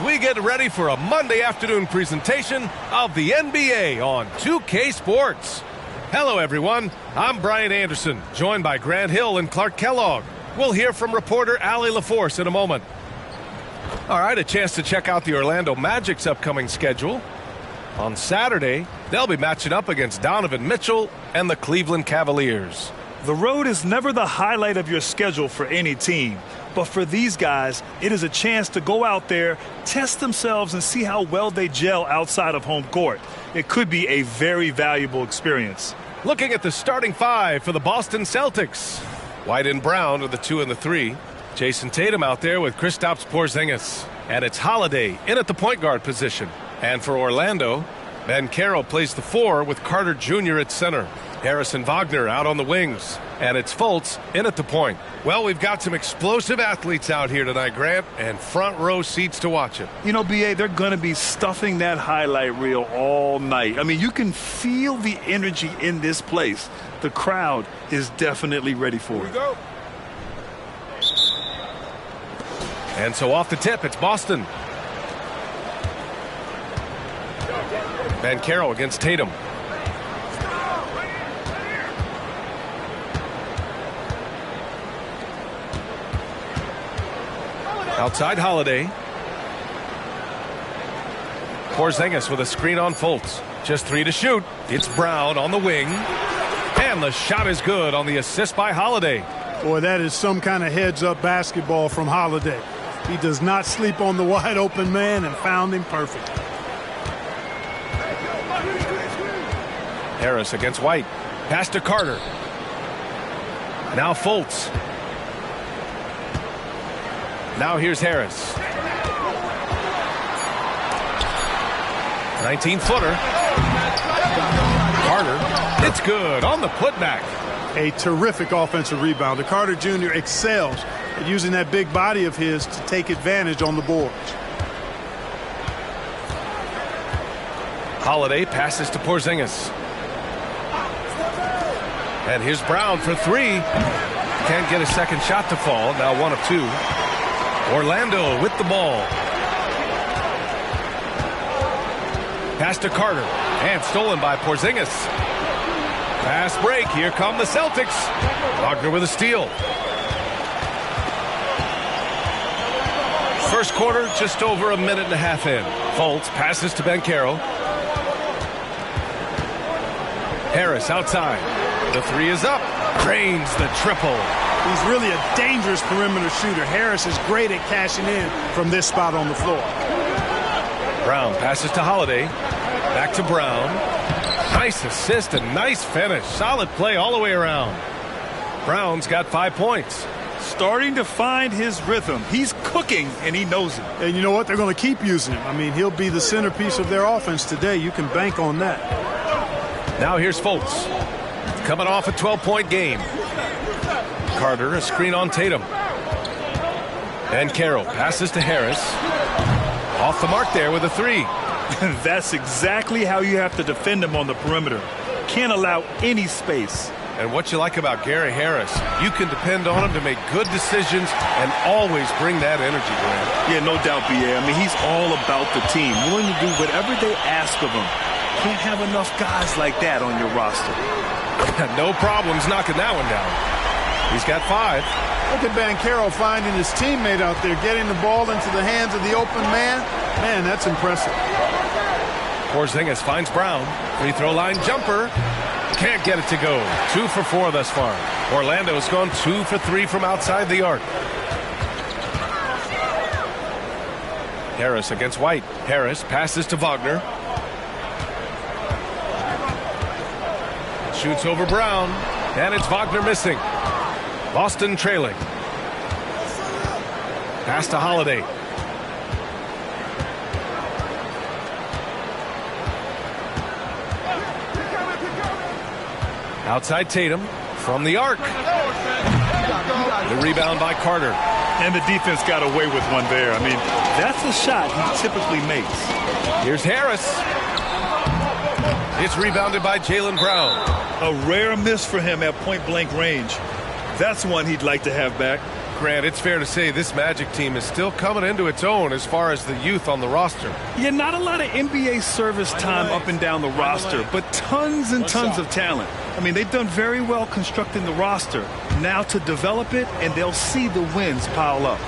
We get ready for a Monday afternoon presentation of the NBA on 2K Sports. Hello, everyone. I'm Brian Anderson, joined by Grant Hill and Clark Kellogg. We'll hear from reporter Allie LaForce in a moment. All right, a chance to check out the Orlando Magic's upcoming schedule. On Saturday, they'll be matching up against Donovan Mitchell and the Cleveland Cavaliers. The road is never the highlight of your schedule for any team. But for these guys, it is a chance to go out there, test themselves, and see how well they gel outside of home court. It could be a very valuable experience. Looking at the starting five for the Boston Celtics. White and Brown are the 2 and the 3. Jason Tatum out there with Kristaps Porzingis. And it's Holiday in at the point guard position. And for Orlando, Banchero plays the 4 with Carter Jr. at center. Harrison Wagner out on the wings. And it's Fultz in at the point. Well, we've got some explosive athletes out here tonight, Grant, and front row seats to watch it. You know, B.A., they're going to be stuffing that highlight reel all night. I mean, you can feel the energy in this place. The crowd is definitely ready for it. Go. And so off the tip, it's Boston. Banchero against Tatum. Outside Holiday. Porzingis with a screen on Fultz. Just 3 to shoot. It's Brown on the wing. And the shot is good on the assist by Holiday. Boy, that is some kind of heads-up basketball from Holiday. He does not sleep on the wide-open man and found him perfect. Harris against White. Pass to Carter. Now Fultz. Now here's Harris. 19-footer. Carter. It's good on the putback. A terrific offensive rebounder. Carter Jr. excels at using that big body of his to take advantage on the boards. Holiday passes to Porzingis. And here's Brown for 3. Can't get a second shot to fall. Now 1 of 2. Orlando with the ball. Pass to Carter. And stolen by Porzingis. Pass break. Here come the Celtics. Wagner with a steal. First quarter, just over a minute and a half in. Fultz passes to Banchero. Harris outside. The 3 is up. Drains the triple. He's really a dangerous perimeter shooter. Harris is great at cashing in from this spot on the floor. Brown passes to Holiday. Back to Brown. Nice assist and nice finish. Solid play all the way around. Brown's got 5 points. Starting to find his rhythm. He's cooking, and he knows it. And you know what? They're going to keep using him. I mean, he'll be the centerpiece of their offense today. You can bank on that. Now here's Fultz. Coming off a 12-point game. Carter, a screen on Tatum. And Carroll passes to Harris. Off the mark there with a 3. That's exactly how you have to defend him on the perimeter. Can't allow any space. And what you like about Gary Harris, you can depend on him to make good decisions and always bring that energy, Grant. Yeah, no doubt, B.A. I mean, he's all about the team, willing to do whatever they ask of him. Can't have enough guys like that on your roster. No problems knocking that one down. He's got 5. Look at Banchero finding his teammate out there, getting the ball into the hands of the open man. Man, that's impressive. Porzingis finds Brown. Free throw line jumper. Can't get it to go. 2 for 4 thus far. Orlando's gone 2 for 3 from outside the arc. Harris against White. Harris passes to Wagner. Shoots over Brown. And it's Wagner missing. Boston trailing. Pass to Holiday. Outside Tatum from the arc. The rebound by Carter. And the defense got away with one there. I mean, that's a shot he typically makes. Here's Harris. It's rebounded by Jaylen Brown. A rare miss for him at point-blank range. That's one he'd like to have back. Grant, it's fair to say this Magic team is still coming into its own as far as the youth on the roster. Yeah, not a lot of NBA service time up and down the roster, but tons and tons of talent. I mean, they've done very well constructing the roster. Now to develop it, and they'll see the wins pile up.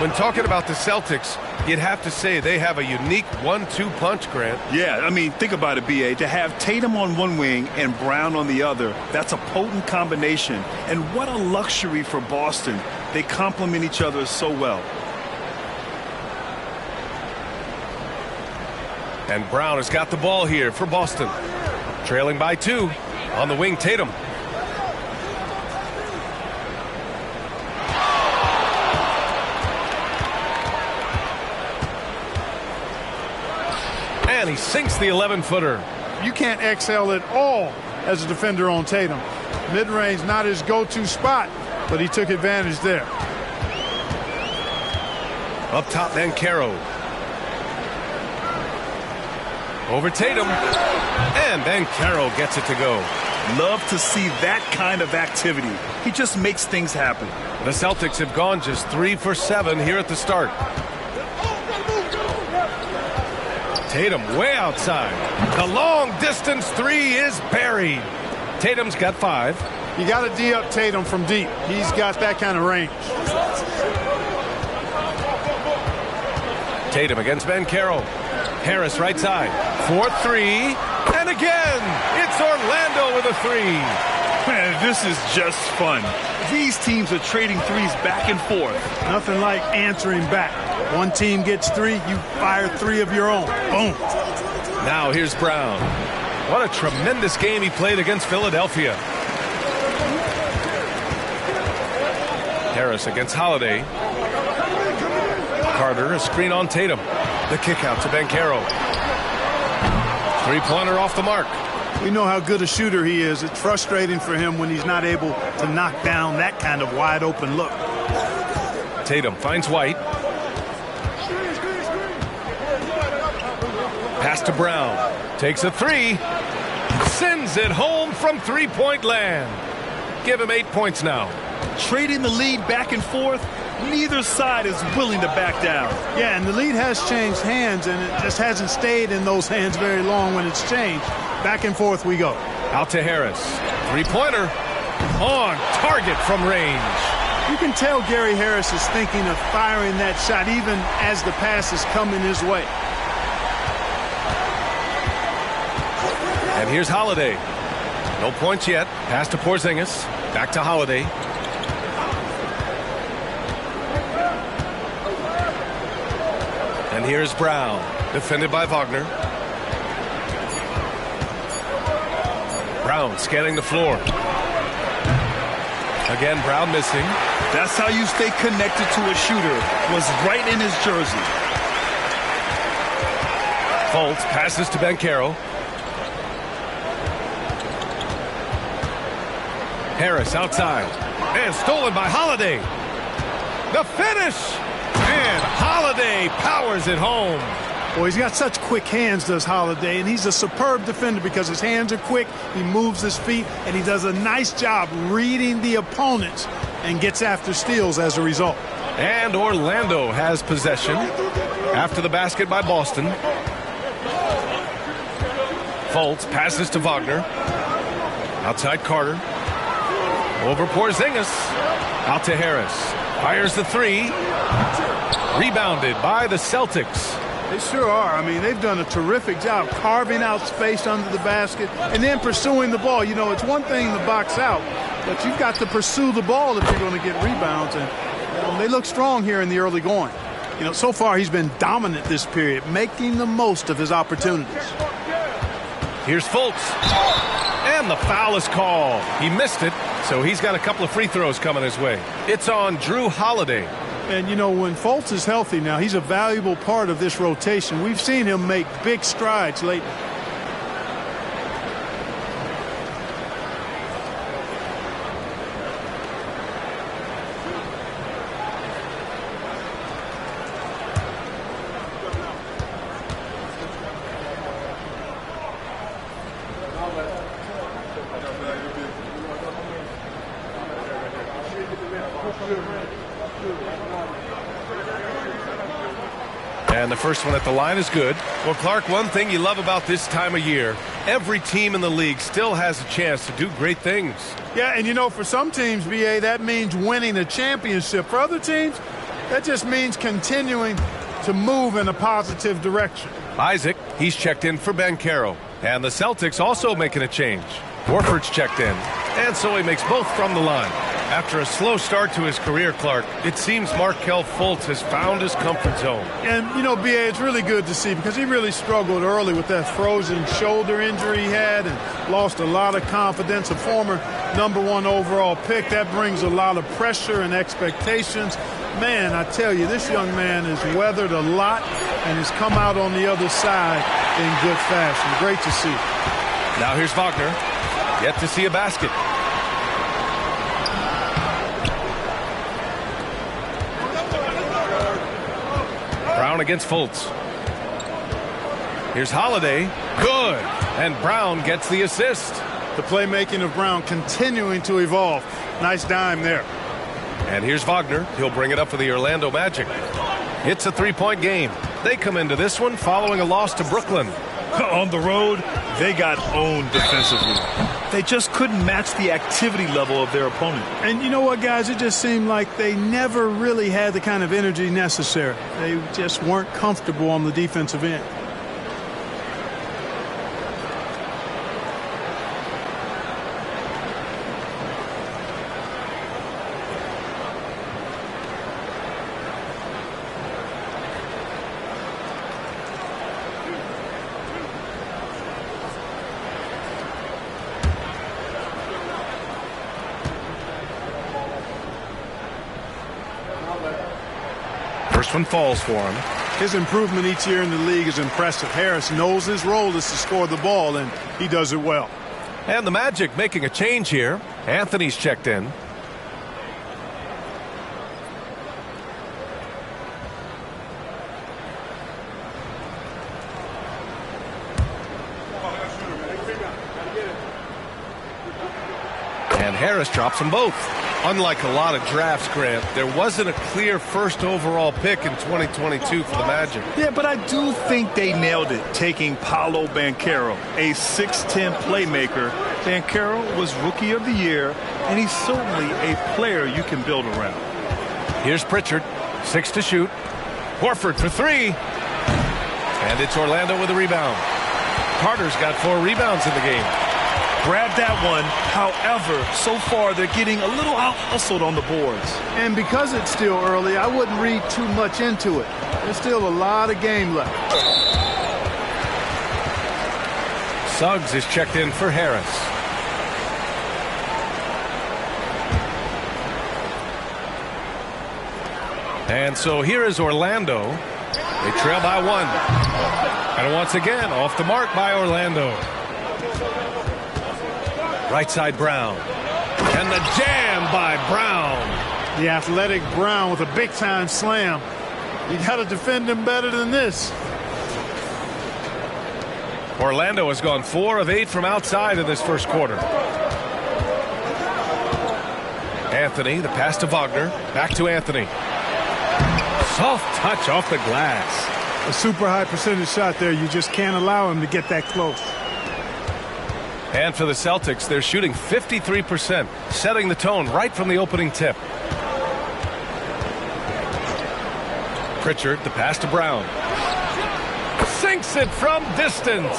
When talking about the Celtics, you'd have to say they have a unique 1-2 punch, Grant. Yeah, I mean, think about it, B.A. To have Tatum on one wing and Brown on the other, that's a potent combination. And what a luxury for Boston. They complement each other so well. And Brown has got the ball here for Boston. Trailing by 2. On the wing, Tatum. And he sinks the 11-footer. You can't excel at all as a defender on Tatum. Mid-range, not his go-to spot, but he took advantage there. Up top, Banchero. Over Tatum. And Banchero gets it to go. Love to see that kind of activity. He just makes things happen. The Celtics have gone just 3 for 7 here at the start. Tatum way outside. The long distance 3 is buried. Tatum's got 5. You got to D up Tatum from deep. He's got that kind of range. Tatum against Banchero. Harris right side. 4-3. And again, it's Orlando with a 3. Man, this is just fun. These teams are trading threes back and forth. Nothing like answering back. One team gets 3, you fire 3 of your own. Boom. Now here's Brown. What a tremendous game he played against Philadelphia. Harris against Holiday. Carter, a screen on Tatum. The kick out to Banchero. 3-pointer off the mark. We know how good a shooter he is. It's frustrating for him when he's not able to knock down that kind of wide open look. Tatum finds White. Pass to Brown. Takes a 3. Sends it home from three-point land. Give him 8 points now. Trading the lead back and forth. Neither side is willing to back down. Yeah, and the lead has changed hands, and it just hasn't stayed in those hands very long when it's changed. Back and forth we go. Out to Harris. 3-pointer. On target from range. You can tell Gary Harris is thinking of firing that shot even as the pass is coming his way. And here's Holiday. No points yet. Pass to Porzingis. Back to Holiday. And here's Brown. Defended by Wagner. Brown scanning the floor. Again, Brown missing. That's how you stay connected to a shooter. Was right in his jersey. Fultz passes to Banchero. Harris outside. And stolen by Holiday. The finish! And Holiday powers it home. Well, he's got such quick hands, does Holiday, and he's a superb defender because his hands are quick, he moves his feet, and he does a nice job reading the opponents and gets after steals as a result. And Orlando has possession after the basket by Boston. Fultz passes to Wagner. Outside Carter. Over Porzingis. Out to Harris. Fires the 3. Rebounded by the Celtics. They sure are. I mean, they've done a terrific job carving out space under the basket and then pursuing the ball. You know, it's one thing to box out, but you've got to pursue the ball if you're going to get rebounds. And they look strong here in the early going. You know, so far he's been dominant this period, making the most of his opportunities. Here's Fultz. And the foul is called. He missed it, so he's got a couple of free throws coming his way. It's on Drew Holiday. And, you know, when Fultz is healthy now, he's a valuable part of this rotation. We've seen him make big strides lately. And the first one at the line is good. Well, Clark, one thing you love about this time of year, every team in the league still has a chance to do great things. Yeah, and you know, for some teams, BA, that means winning a championship. For other teams, that just means continuing to move in a positive direction. Isaac, he's checked in for Banchero. And the Celtics also making a change. Horford's checked in. And so he makes both from the line. After a slow start to his career, Clark, it seems Markelle Fultz has found his comfort zone. And, you know, BA, it's really good to see because he really struggled early with that frozen shoulder injury he had and lost a lot of confidence. A former #1 overall pick, that brings a lot of pressure and expectations. Man, I tell you, this young man has weathered a lot and has come out on the other side in good fashion. Great to see. Now here's Wagner. Yet to see a basket. Brown against Fultz. Here's Holiday. Good. And Brown gets the assist. The playmaking of Brown continuing to evolve. Nice dime there. And here's Wagner. He'll bring it up for the Orlando Magic. It's a three-point game. They come into this one following a loss to Brooklyn. On the road, they got owned defensively. They just couldn't match the activity level of their opponent. And you know what, guys? It just seemed like they never really had the kind of energy necessary. They just weren't comfortable on the defensive end. First one falls for him. His improvement each year in the league is impressive. Harris knows his role is to score the ball, and he does it well. And the Magic making a change here. Anthony's checked in. And Harris drops them both. Unlike a lot of drafts, Grant, there wasn't a clear first overall pick in 2022 for the Magic. Yeah, but I do think they nailed it, taking Paolo Banchero, a 6'10 playmaker. Banchero was Rookie of the Year, and he's certainly a player you can build around. Here's Pritchard, 6 to shoot. Horford for 3. And it's Orlando with a rebound. Carter's got 4 rebounds in the game. Grab that one. However, so far they're getting a little out-hustled on the boards. And because it's still early, I wouldn't read too much into it. There's still a lot of game left. Suggs is checked in for Harris. And so here is Orlando. They trail by 1. And once again, off the mark by Orlando. Right side Brown. And the jam by Brown. The athletic Brown with a big-time slam. You got to defend him better than this. Orlando has gone 4 of 8 from outside in this first quarter. Anthony, the pass to Wagner. Back to Anthony. Soft touch off the glass. A super high percentage shot there. You just can't allow him to get that close. And for the Celtics, they're shooting 53%, setting the tone right from the opening tip. Pritchard, the pass to Brown. Sinks it from distance.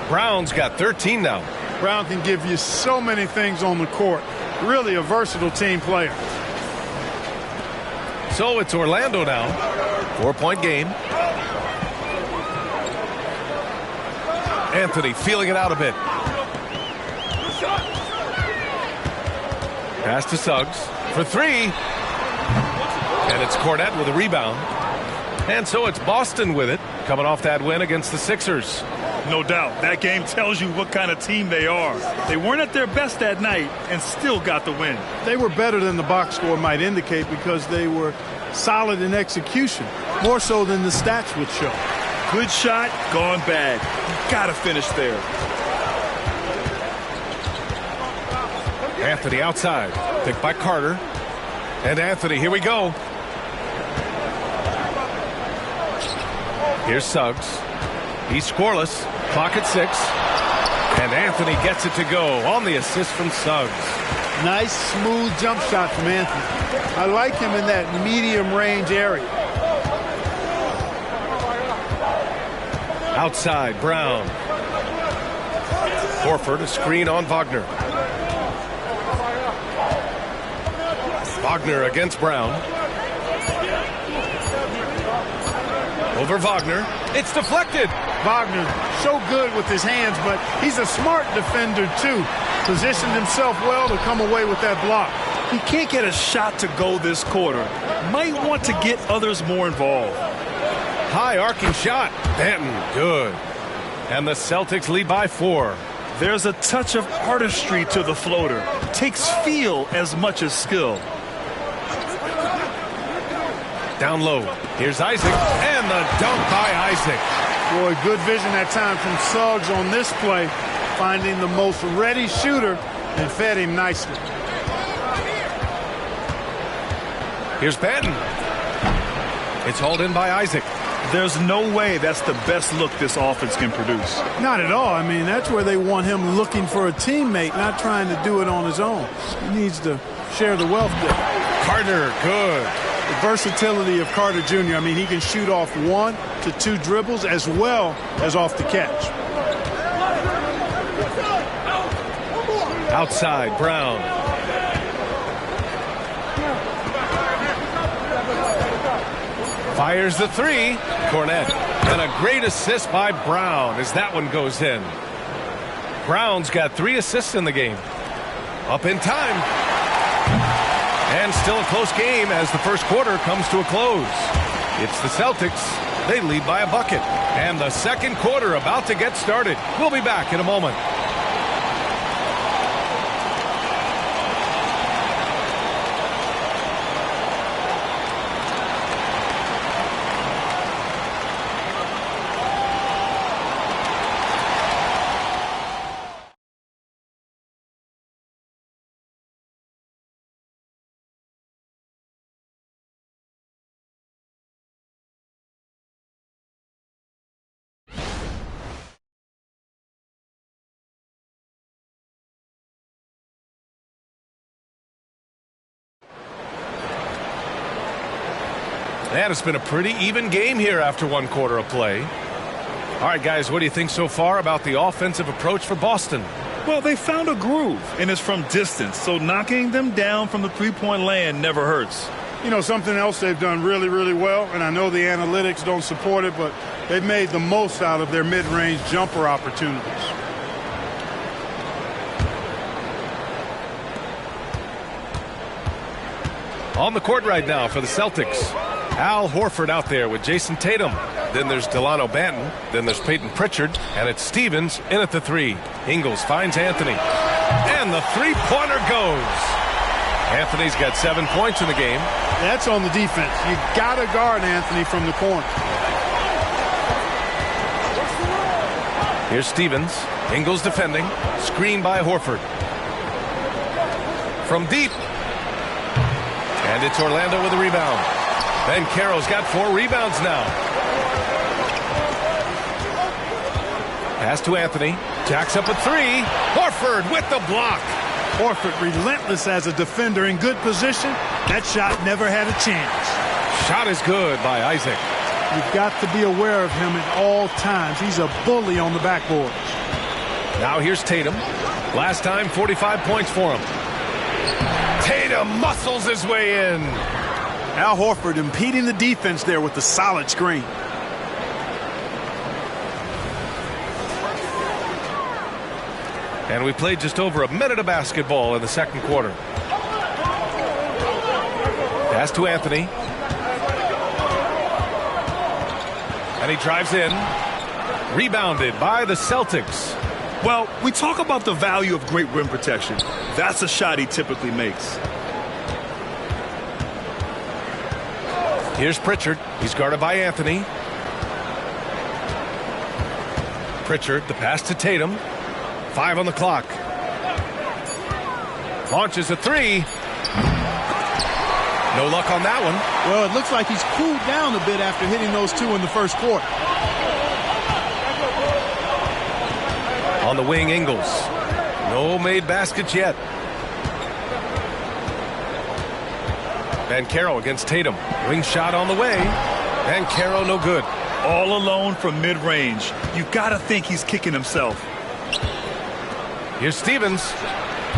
Brown's got 13 now. Brown can give you so many things on the court. Really a versatile team player. So it's Orlando now. 4-point game. Anthony feeling it out a bit. Pass to Suggs for 3. And it's Cornette with a rebound. And so it's Boston with it, coming off that win against the Sixers. No doubt. That game tells you what kind of team they are. They weren't at their best that night and still got the win. They were better than the box score might indicate because they were solid in execution, more so than the stats would show. Good shot, gone bad. You got to finish there. Anthony outside. Picked by Carter. And Anthony, here we go. Here's Suggs. He's scoreless. Clock at 6. And Anthony gets it to go on the assist from Suggs. Nice, smooth jump shot from Anthony. I like him in that medium range area. Outside, Brown. Horford, a screen on Wagner. Wagner against Brown. Over Wagner. It's deflected. Wagner so good with his hands, but he's a smart defender too. Positioned himself well to come away with that block. He can't get a shot to go this quarter. Might want to get others more involved. High arcing shot. Banton, good. And the Celtics lead by 4. There's a touch of artistry to the floater. Takes feel as much as skill. Down low. Here's Isaac. And the dunk by Isaac. Boy, good vision that time from Suggs on this play. Finding the most ready shooter and fed him nicely. Here's Banton. It's hauled in by Isaac. There's no way that's the best look this offense can produce. Not at all. I mean, that's where they want him looking for a teammate, not trying to do it on his own. He needs to share the wealth there. Carter, good. The versatility of Carter Jr. I mean, he can shoot off 1 to 2 dribbles as well as off the catch. Outside, Brown. Fires the 3. Cornette. And a great assist by Brown as that one goes in. Brown's got 3 assists in the game. Up in time. And still a close game as the first quarter comes to a close. It's the Celtics. They lead by a bucket. And the second quarter about to get started. We'll be back in a moment. And it's been a pretty even game here after one quarter of play. All right, guys, what do you think so far about the offensive approach for Boston? Well, they found a groove, and it's from distance, so knocking them down from the three-point land never hurts. You know, something else they've done really, really well, and I know the analytics don't support it, but they've made the most out of their mid-range jumper opportunities. On the court right now for the Celtics. Al Horford out there with Jason Tatum. Then there's Delano Banton. Then there's Peyton Pritchard. And it's Stevens in at the 3. Ingles finds Anthony. And the three-pointer goes. Anthony's got 7 points in the game. That's on the defense. You got to guard Anthony from the corner. Here's Stevens. Ingles defending. Screen by Horford. From deep. And it's Orlando with a rebound. Ben Carroll's got 4 rebounds now. Pass to Anthony. Jacks up a 3. Horford with the block. Horford relentless as a defender in good position. That shot never had a chance. Shot is good by Isaac. You've got to be aware of him at all times. He's a bully on the backboards. Now here's Tatum. Last time, 45 points for him. Tatum muscles his way in. Al Horford impeding the defense there with the solid screen. And we played just over a minute of basketball in the second quarter. Pass to Anthony. And he drives in. Rebounded by the Celtics. Well, we talk about the value of great rim protection. That's a shot he typically makes. Here's Pritchard. He's guarded by Anthony. Pritchard, the pass to Tatum. 5 on the clock. Launches a 3. No luck on that one. Well, it looks like he's cooled down a bit after hitting those two in the first quarter. On the wing, Ingles. No made baskets yet. Banchero against Tatum. Wing shot on the way. Banchero no good. All alone from mid-range. You got to think he's kicking himself. Here's Stevens.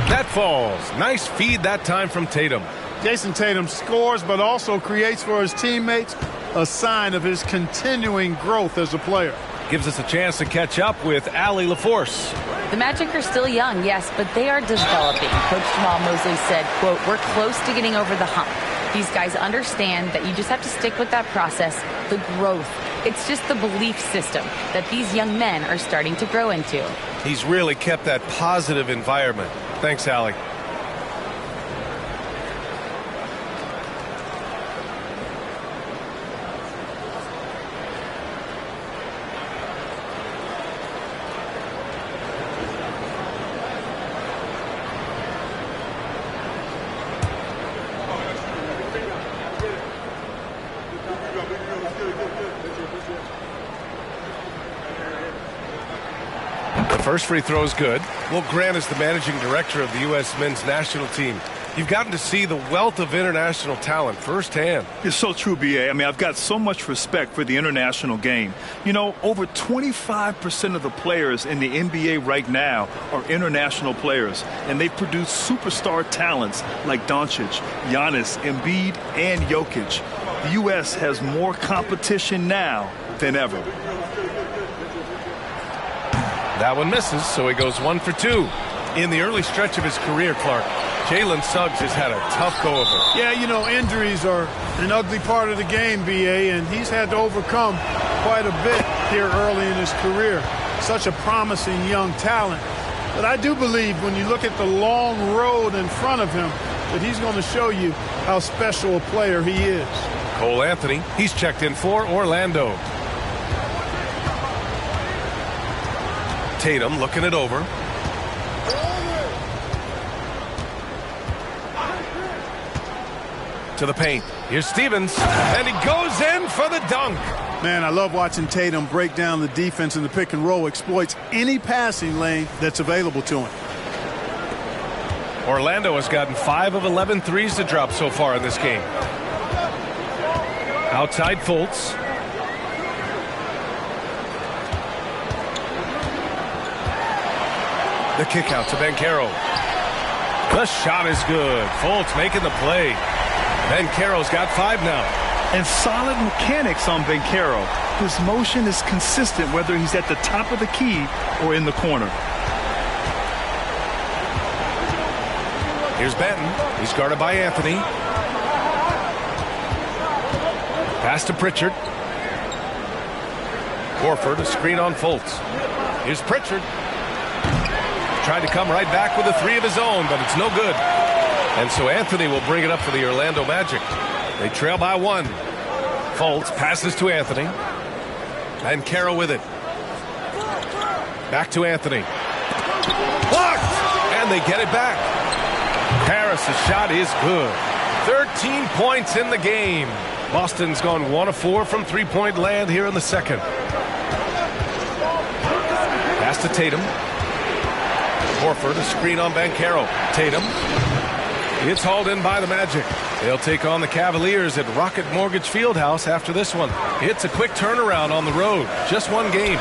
That falls. Nice feed that time from Tatum. Jason Tatum scores but also creates for his teammates, a sign of his continuing growth as a player. Gives us a chance to catch up with Allie LaForce. The Magic are still young, yes, but they are developing. Coach Jamal Mosley said, quote, "We're close to getting over the hump." These guys understand that you just have to stick with that process, the growth. It's just the belief system that these young men are starting to grow into. He's really kept that positive environment. Thanks, Allie. First free throw is good. Well, Grant is the managing director of the U.S. men's national team. You've gotten to see the wealth of international talent firsthand. It's so true, B.A. I mean, I've got so much respect for the international game. You know, over 25% of the players in the NBA right now are international players, and they've produced superstar talents like Doncic, Giannis, Embiid, and Jokic. The U.S. has more competition now than ever. That one misses, so he goes 1 for 2. In the early stretch of his career, Clark, Jalen Suggs has had a tough go of it. Yeah, you know, injuries are an ugly part of the game, B.A., and he's had to overcome quite a bit here early in his career. Such a promising young talent. But I do believe when you look at the long road in front of him that he's going to show you how special a player he is. Cole Anthony, he's checked in for Orlando. Tatum looking it over. To the paint. Here's Stevens, and he goes in for the dunk. Man, I love watching Tatum break down the defense in the pick and roll, exploits any passing lane that's available to him. Orlando has gotten 5 of 11 threes to drop so far in this game. Outside Fultz. The kick out to Banchero. The shot is good. Fultz making the play. Banchero's got 5 now. And solid mechanics on Banchero. His motion is consistent whether he's at the top of the key or in the corner. Here's Benton. He's guarded by Anthony. Pass to Pritchard. Horford, a screen on Fultz. Here's Pritchard. Tried to come right back with a 3 of his own, but it's no good. And so Anthony will bring it up for the Orlando Magic. They trail by 1. Fultz passes to Anthony. And Banchero with it. Back to Anthony. Blocked! And they get it back. Harris' shot is good. 13 points in the game. Boston's gone 1 of 4 from three-point land here in the second. Pass to Tatum. Horford, a screen on Banchero. Tatum. It's hauled in by the Magic. They'll take on the Cavaliers at Rocket Mortgage Fieldhouse after this one. It's a quick turnaround on the road. Just one game.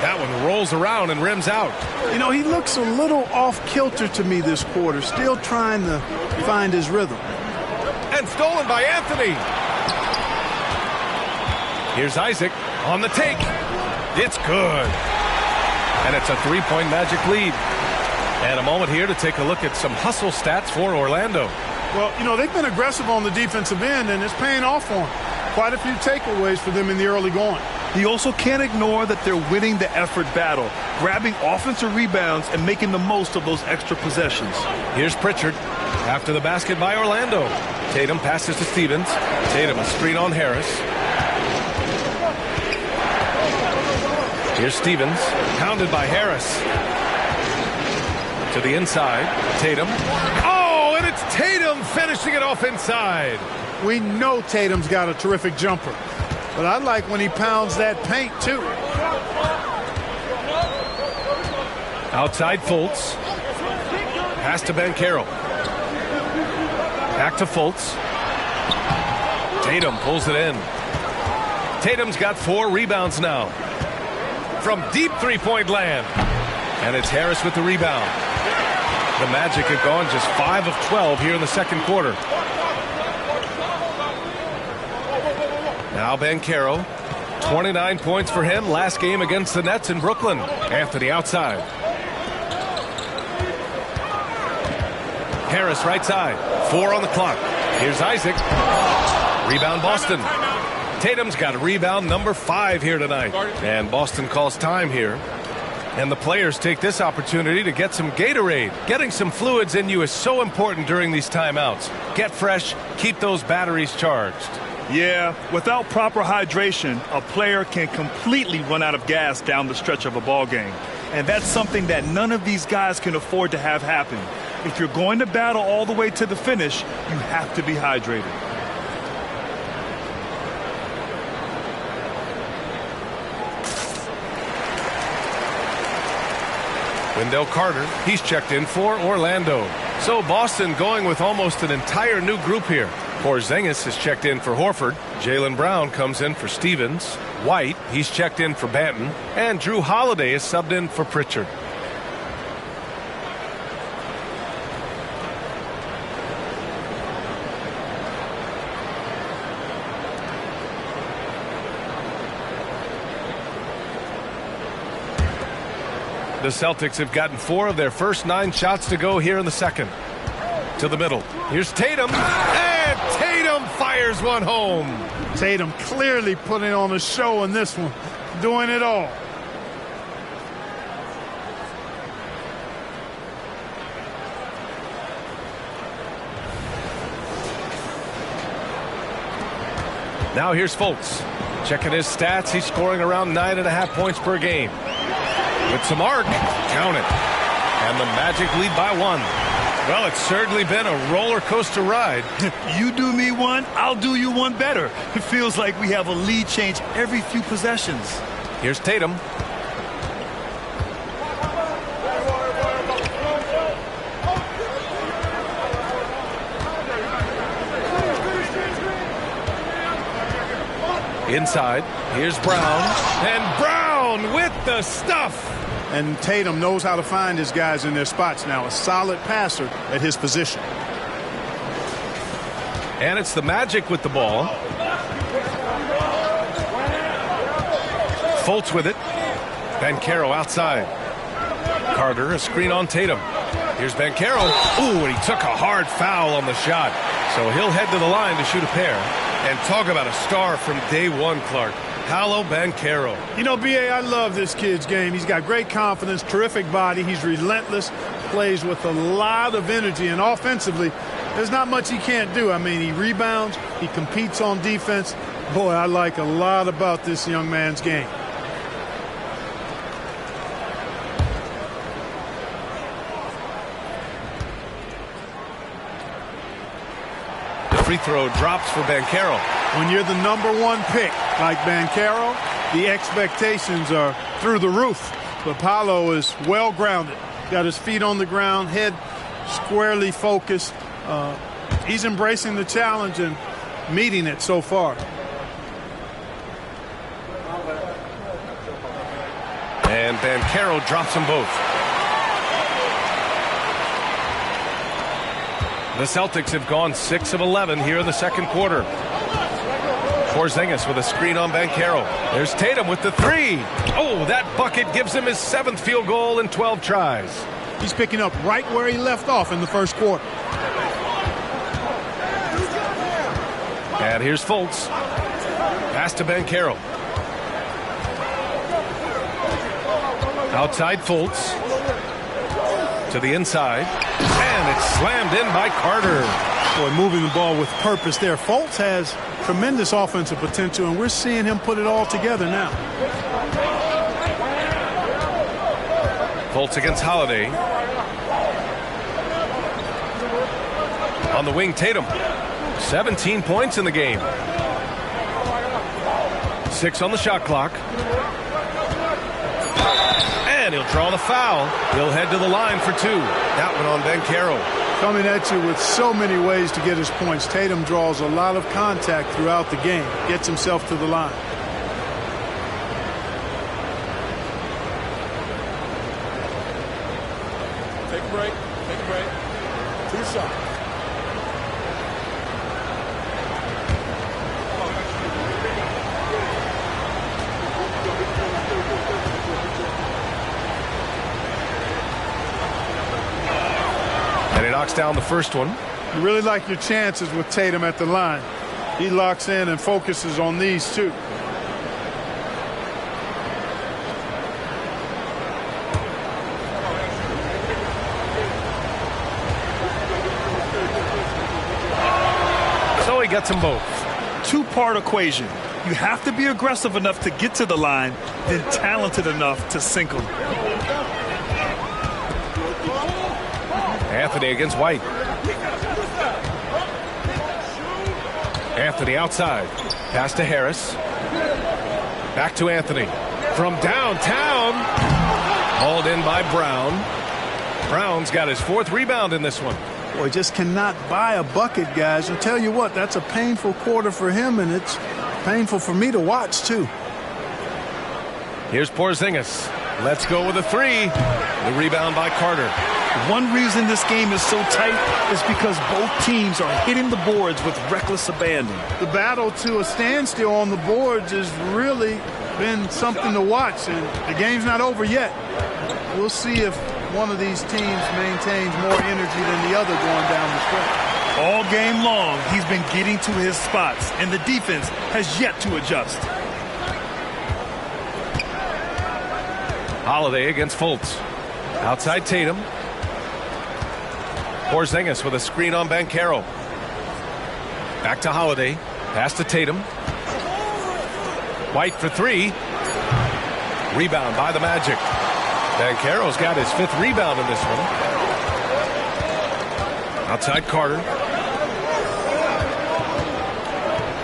That one rolls around and rims out. You know, he looks a little off-kilter to me this quarter, still trying to find his rhythm. And stolen by Anthony. Here's Isaac on the take. It's good. And it's a 3-point Magic lead. And a moment here to take a look at some hustle stats for Orlando. Well, you know, they've been aggressive on the defensive end, and it's paying off for them. Quite a few takeaways for them in the early going. You also can't ignore that they're winning the effort battle, grabbing offensive rebounds and making the most of those extra possessions. Here's Pritchard after the basket by Orlando. Tatum passes to Stevens. Tatum a screen on Harris. Here's Stevens, pounded by Harris. To the inside, Tatum. Oh, and it's Tatum finishing it off inside. We know Tatum's got a terrific jumper, but I like when he pounds that paint too. Outside Fultz. Pass to Banchero. Back to Fultz. Tatum pulls it in. Tatum's got 4 rebounds now. From deep three-point land. And it's Harris with the rebound. The Magic had gone just 5 of 12 here in the second quarter. Now Banchero. 29 points for him last game against the Nets in Brooklyn. Anthony outside. Harris right side. 4 on the clock. Here's Isaac. Rebound Boston. Tatum's got a rebound number 5 here tonight. And Boston calls time here. And the players take this opportunity to get some Gatorade. Getting some fluids in you is so important during these timeouts. Get fresh, keep those batteries charged. Yeah, without proper hydration, a player can completely run out of gas down the stretch of a ball game. And that's something that none of these guys can afford to have happen. If you're going to battle all the way to the finish, you have to be hydrated. Wendell Carter, he's checked in for Orlando. So Boston going with almost an entire new group here. Porzingis is checked in for Horford. Jaylen Brown comes in for Stevens. White, he's checked in for Banton. And Drew Holiday is subbed in for Pritchard. The Celtics have gotten 4 of their first 9 shots to go here in the second. To the middle. Here's Tatum. And Tatum fires one home. Tatum clearly putting on a show in this one. Doing it all. Now here's Fultz. Checking his stats. He's scoring around 9.5 points per game. With some arc, count it. And the Magic lead by 1. Well, it's certainly been a roller coaster ride. You do me one, I'll do you one better. It feels like we have a lead change every few possessions. Here's Tatum. Inside, here's Brown. And Brown with the stuff. And Tatum knows how to find his guys in their spots now. A solid passer at his position. And it's the Magic with the ball. Fultz with it. Banchero outside. Carter, a screen on Tatum. Here's Banchero. Ooh, and he took a hard foul on the shot. So he'll head to the line to shoot a pair. And talk about a star from day one, Clark. Paolo Banchero. You know, B.A., I love this kid's game. He's got great confidence, terrific body. He's relentless, plays with a lot of energy, and offensively, there's not much he can't do. I mean, he rebounds, he competes on defense. Boy, I like a lot about this young man's game. The free throw drops for Banchero. When you're the #1 pick like Banchero, the expectations are through the roof. But Paolo is well grounded. Got his feet on the ground, head squarely focused. He's embracing the challenge and meeting it so far. And Banchero drops them both. The Celtics have gone 6 of 11 here in the second quarter. Porzingis with a screen on Banchero. There's Tatum with the 3. Oh, that bucket gives him his 7th field goal in 12 tries. He's picking up right where he left off in the first quarter. And here's Fultz. Pass to Banchero. Outside Fultz. To the inside. And it's slammed in by Carter. Boy, moving the ball with purpose there. Fultz has tremendous offensive potential, and we're seeing him put it all together now. Fultz against Holiday. On the wing, Tatum. 17 points in the game. 6 on the shot clock. And he'll draw the foul. He'll head to the line for 2. That one on Banchero. Coming at you with so many ways to get his points. Tatum draws a lot of contact throughout the game. Gets himself to the line. Take a break. Take a break. 2 shots. And he knocks down the first one. You really like your chances with Tatum at the line. He locks in and focuses on these 2. So he gets them both. 2-part equation. You have to be aggressive enough to get to the line, then talented enough to sink them. Anthony against White. Anthony outside. Pass to Harris. Back to Anthony. From downtown. Hauled in by Brown. Brown's got his 4th rebound in this one. Boy, just cannot buy a bucket, guys. I'll tell you what, that's a painful quarter for him, and it's painful for me to watch, too. Here's Porzingis. Let's go with a 3. The rebound by Carter. One reason this game is so tight is because both teams are hitting the boards with reckless abandon. The battle to a standstill on the boards has really been something to watch, and the game's not over yet. We'll see if one of these teams maintains more energy than the other going down the stretch. All game long, he's been getting to his spots, and the defense has yet to adjust. Holiday against Fultz. Outside Tatum. Porzingis with a screen on Banchero. Back to Holiday. Pass to Tatum. White for 3. Rebound by the Magic. Banchero's got his 5th rebound in this one. Outside Carter.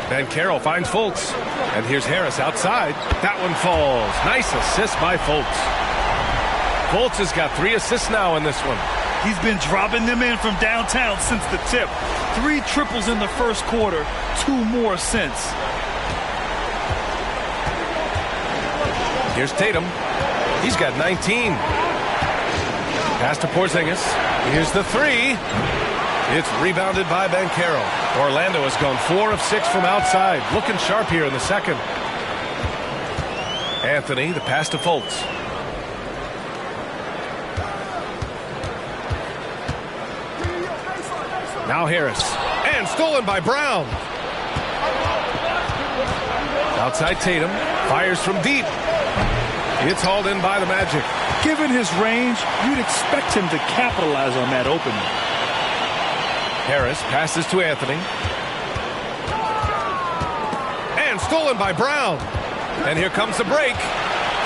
Banchero finds Fultz. And here's Harris outside. That one falls. Nice assist by Fultz. Fultz has got 3 assists now in this one. He's been dropping them in from downtown since the tip. 3 triples in the first quarter, 2 more since. Here's Tatum. He's got 19. Pass to Porzingis. Here's the 3. It's rebounded by Banchero. Orlando has gone 4 of 6 from outside. Looking sharp here in the second. Anthony, the pass to Fultz. Now Harris. And stolen by Brown. Outside Tatum. Fires from deep. It's hauled in by the Magic. Given his range, you'd expect him to capitalize on that opening. Harris passes to Anthony. And stolen by Brown. And here comes the break.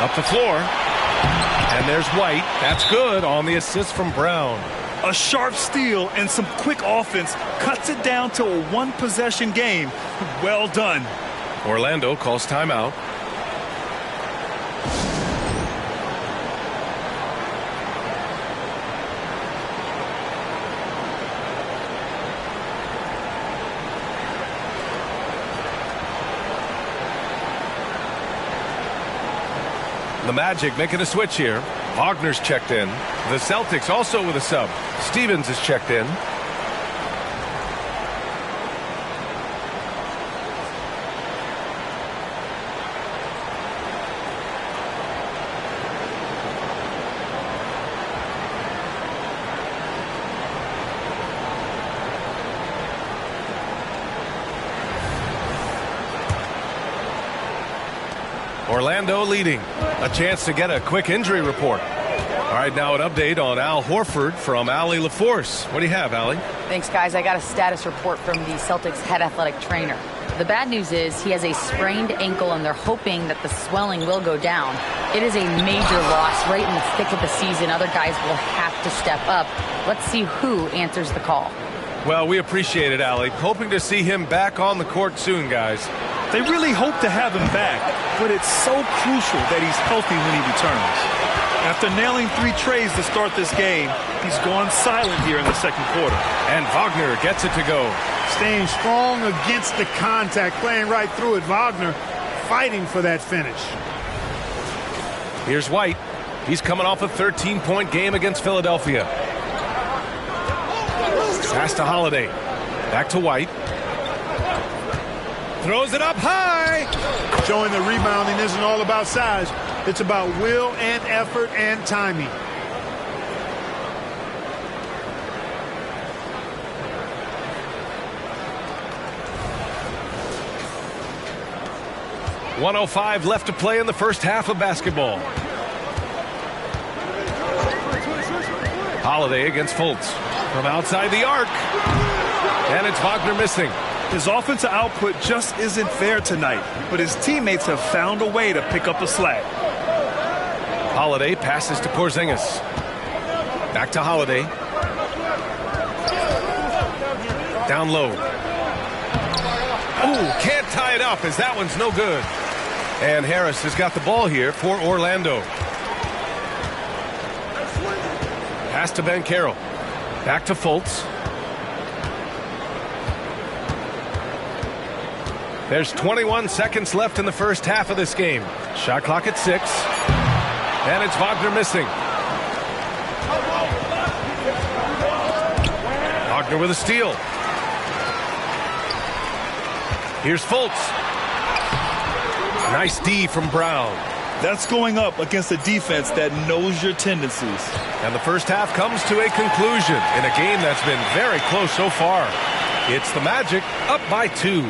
Up the floor. And there's White. That's good on the assist from Brown. A sharp steal and some quick offense cuts it down to a 1-possession game. Well done. Orlando calls timeout. The Magic making a switch here. Wagner's checked in. The Celtics also with a sub. Stevens is checked in. Orlando leading. A chance to get a quick injury report. All right, now an update on Al Horford from Allie LaForce. What do you have, Allie? Thanks, guys. I got a status report from the Celtics head athletic trainer. The bad news is he has a sprained ankle, and they're hoping that the swelling will go down. It is a major loss right in the thick of the season. Other guys will have to step up. Let's see who answers the call. Well, we appreciate it, Allie. Hoping to see him back on the court soon, guys. They really hope to have him back, but it's so crucial that he's healthy when he returns. After nailing 3 trays to start this game, he's gone silent here in the second quarter. And Wagner gets it to go. Staying strong against the contact, playing right through it. Wagner fighting for that finish. Here's White. He's coming off a 13-point game against Philadelphia. Pass to Holiday. Back to White. Throws it up high. Showing the rebounding isn't all about size. It's about will and effort and timing. .105 left to play in the first half of basketball. Holiday against Fultz. From outside the arc. And it's Wagner missing. His offensive output just isn't there tonight, but his teammates have found a way to pick up the slack. Holiday passes to Porzingis. Back to Holiday. Down low. Oh, can't tie it up as that one's no good. And Harris has got the ball here for Orlando. Pass to Banchero. Back to Fultz. There's 21 seconds left in the first half of this game. Shot clock at 6. And it's Wagner missing. Wagner with a steal. Here's Fultz. Nice D from Brown. That's going up against a defense that knows your tendencies. And the first half comes to a conclusion in a game that's been very close so far. It's the Magic up by 2.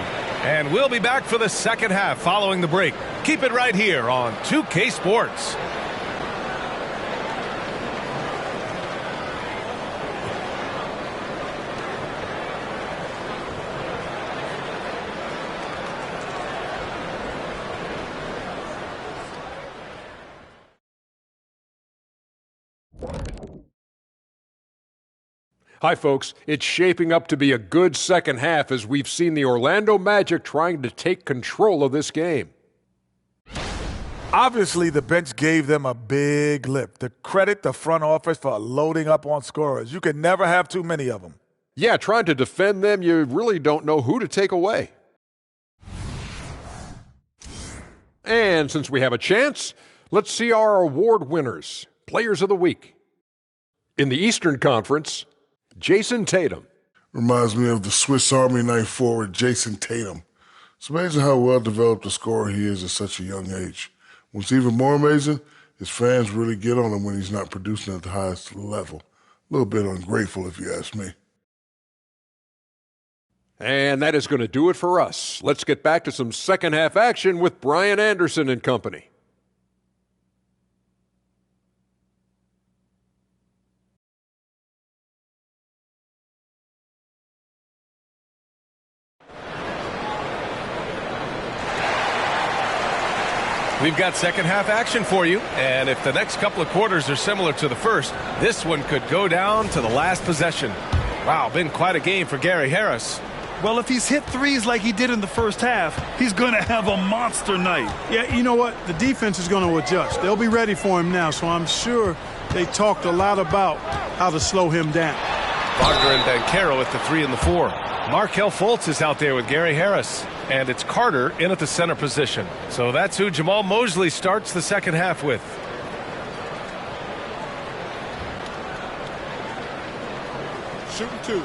And we'll be back for the second half following the break. Keep it right here on 2K Sports. Hi, folks. It's shaping up to be a good second half as we've seen the Orlando Magic trying to take control of this game. Obviously, the bench gave them a big lift. To credit the front office for loading up on scorers. You can never have too many of them. Yeah, trying to defend them, you really don't know who to take away. And since we have a chance, let's see our award winners, Players of the Week. In the Eastern Conference, Jason Tatum. Reminds me of the Swiss Army knife forward Jason Tatum. It's amazing how well-developed a scorer he is at such a young age. What's even more amazing, his fans really get on him when he's not producing at the highest level. A little bit ungrateful, if you ask me. And that is going to do it for us. Let's get back to some second-half action with Brian Anderson and company. We've got second half action for you, and if the next couple of quarters are similar to the first, this one could go down to the last possession. Wow, been quite a game for Gary Harris. Well, if he's hit threes like he did in the first half, he's going to have a monster night. Yeah, you know what? The defense is going to adjust. They'll be ready for him now, so I'm sure they talked a lot about how to slow him down. Wagner and Banchero at the 3 and the 4. Markelle Fultz is out there with Gary Harris. And it's Carter in at the center position. So that's who Jamal Mosley starts the second half with. Shooting 2.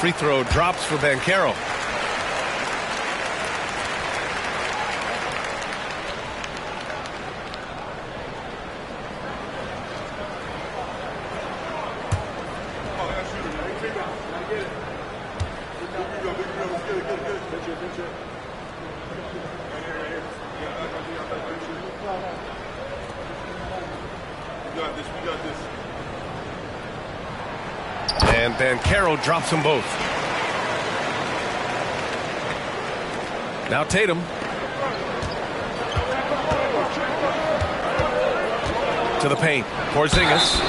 Free throw drops for Banchero. got this. We got this. And Banchero drops them both. Now Tatum. To the paint. Porzingis.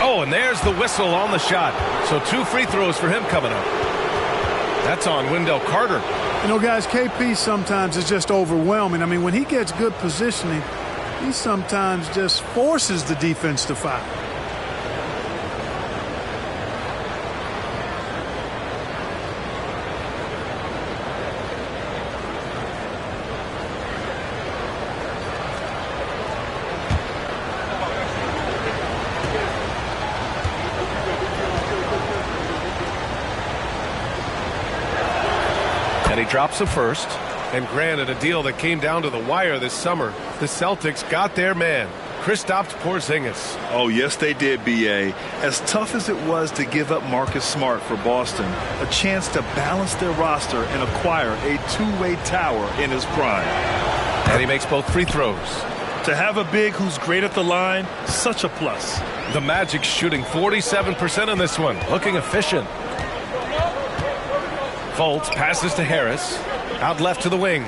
Oh, and there's the whistle on the shot. So 2 free throws for him coming up. That's on Wendell Carter. You know, guys, KP sometimes is just overwhelming. I mean, when he gets good positioning, he sometimes just forces the defense to foul. And he drops the first. And granted, a deal that came down to the wire this summer. The Celtics got their man, Kristaps Porzingis. Oh, yes, they did, B.A. As tough as it was to give up Marcus Smart for Boston, a chance to balance their roster and acquire a two-way tower in his prime. And he makes both free throws. To have a big who's great at the line, such a plus. The Magic shooting 47% in this one, looking efficient. Fultz passes to Harris. Out left to the wing.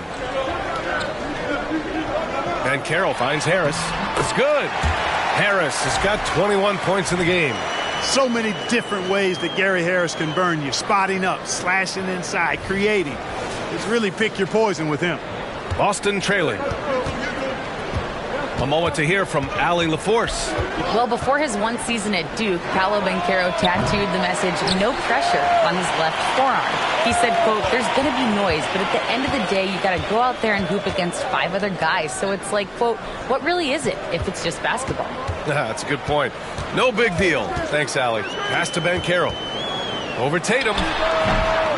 And Carroll finds Harris. It's good. Harris has got 21 points in the game. So many different ways that Gary Harris can burn you. Spotting up, slashing inside, creating. Just really pick your poison with him. Boston trailing. A moment to hear from Allie LaForce. Well, before his one season at Duke, Paolo Banchero tattooed the message, "No pressure," on his left forearm. He said, quote, "There's going to be noise, but at the end of the day, you got to go out there and hoop against 5 other guys. So it's like, quote, what really is it if it's just basketball?" That's a good point. No big deal. Thanks, Allie. Pass to Banchero. Over Tatum.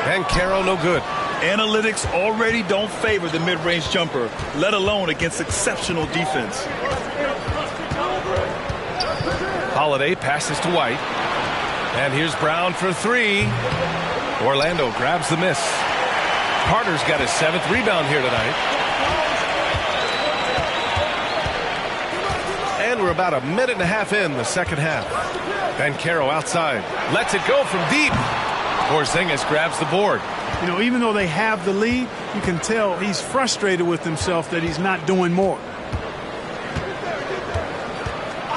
Banchero no good. Analytics already don't favor the mid-range jumper, let alone against exceptional defense. Holiday passes to White. And here's Brown for 3. Orlando grabs the miss. Carter's got his 7th rebound here tonight. And we're about a minute and a half in the second half. Banchero outside. Lets it go from deep. Porzingis grabs the board. You know, even though they have the lead, you can tell he's frustrated with himself that he's not doing more.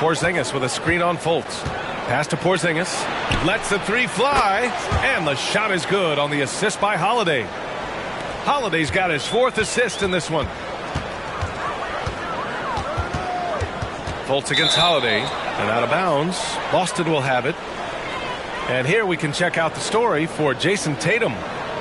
Porzingis with a screen on Fultz. Pass to Porzingis. Lets the 3 fly. And the shot is good on the assist by Holiday. Holiday's got his 4th assist in this one. Fultz against Holiday. And out of bounds. Boston will have it. And here we can check out the story for Jason Tatum.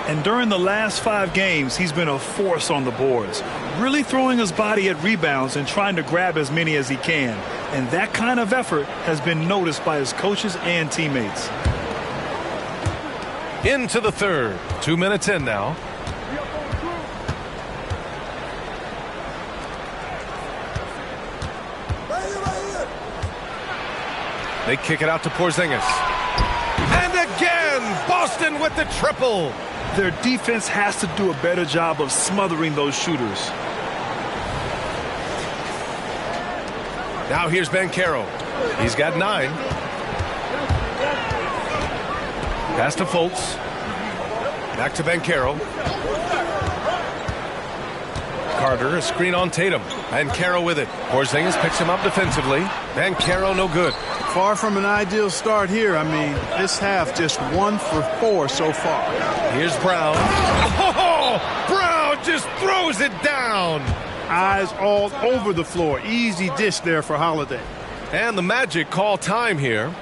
And during the last 5 games, he's been a force on the boards, really throwing his body at rebounds and trying to grab as many as he can. And that kind of effort has been noticed by his coaches and teammates. Into the third. 2 minutes in now. They kick it out to Porzingis. And again, Boston with the triple. Their defense has to do a better job of smothering those shooters. Now here's Banchero. He's got 9. Pass to Fultz. Back to Banchero. Carter, a screen on Tatum. Banchero with it. Porzingis picks him up defensively. Banchero no good. Far from an ideal start here. I mean, this half just 1 for 4 so far. Here's Brown. Oh, Brown just throws it down. Eyes all over the floor. Easy dish there for Holiday. And the Magic call time here.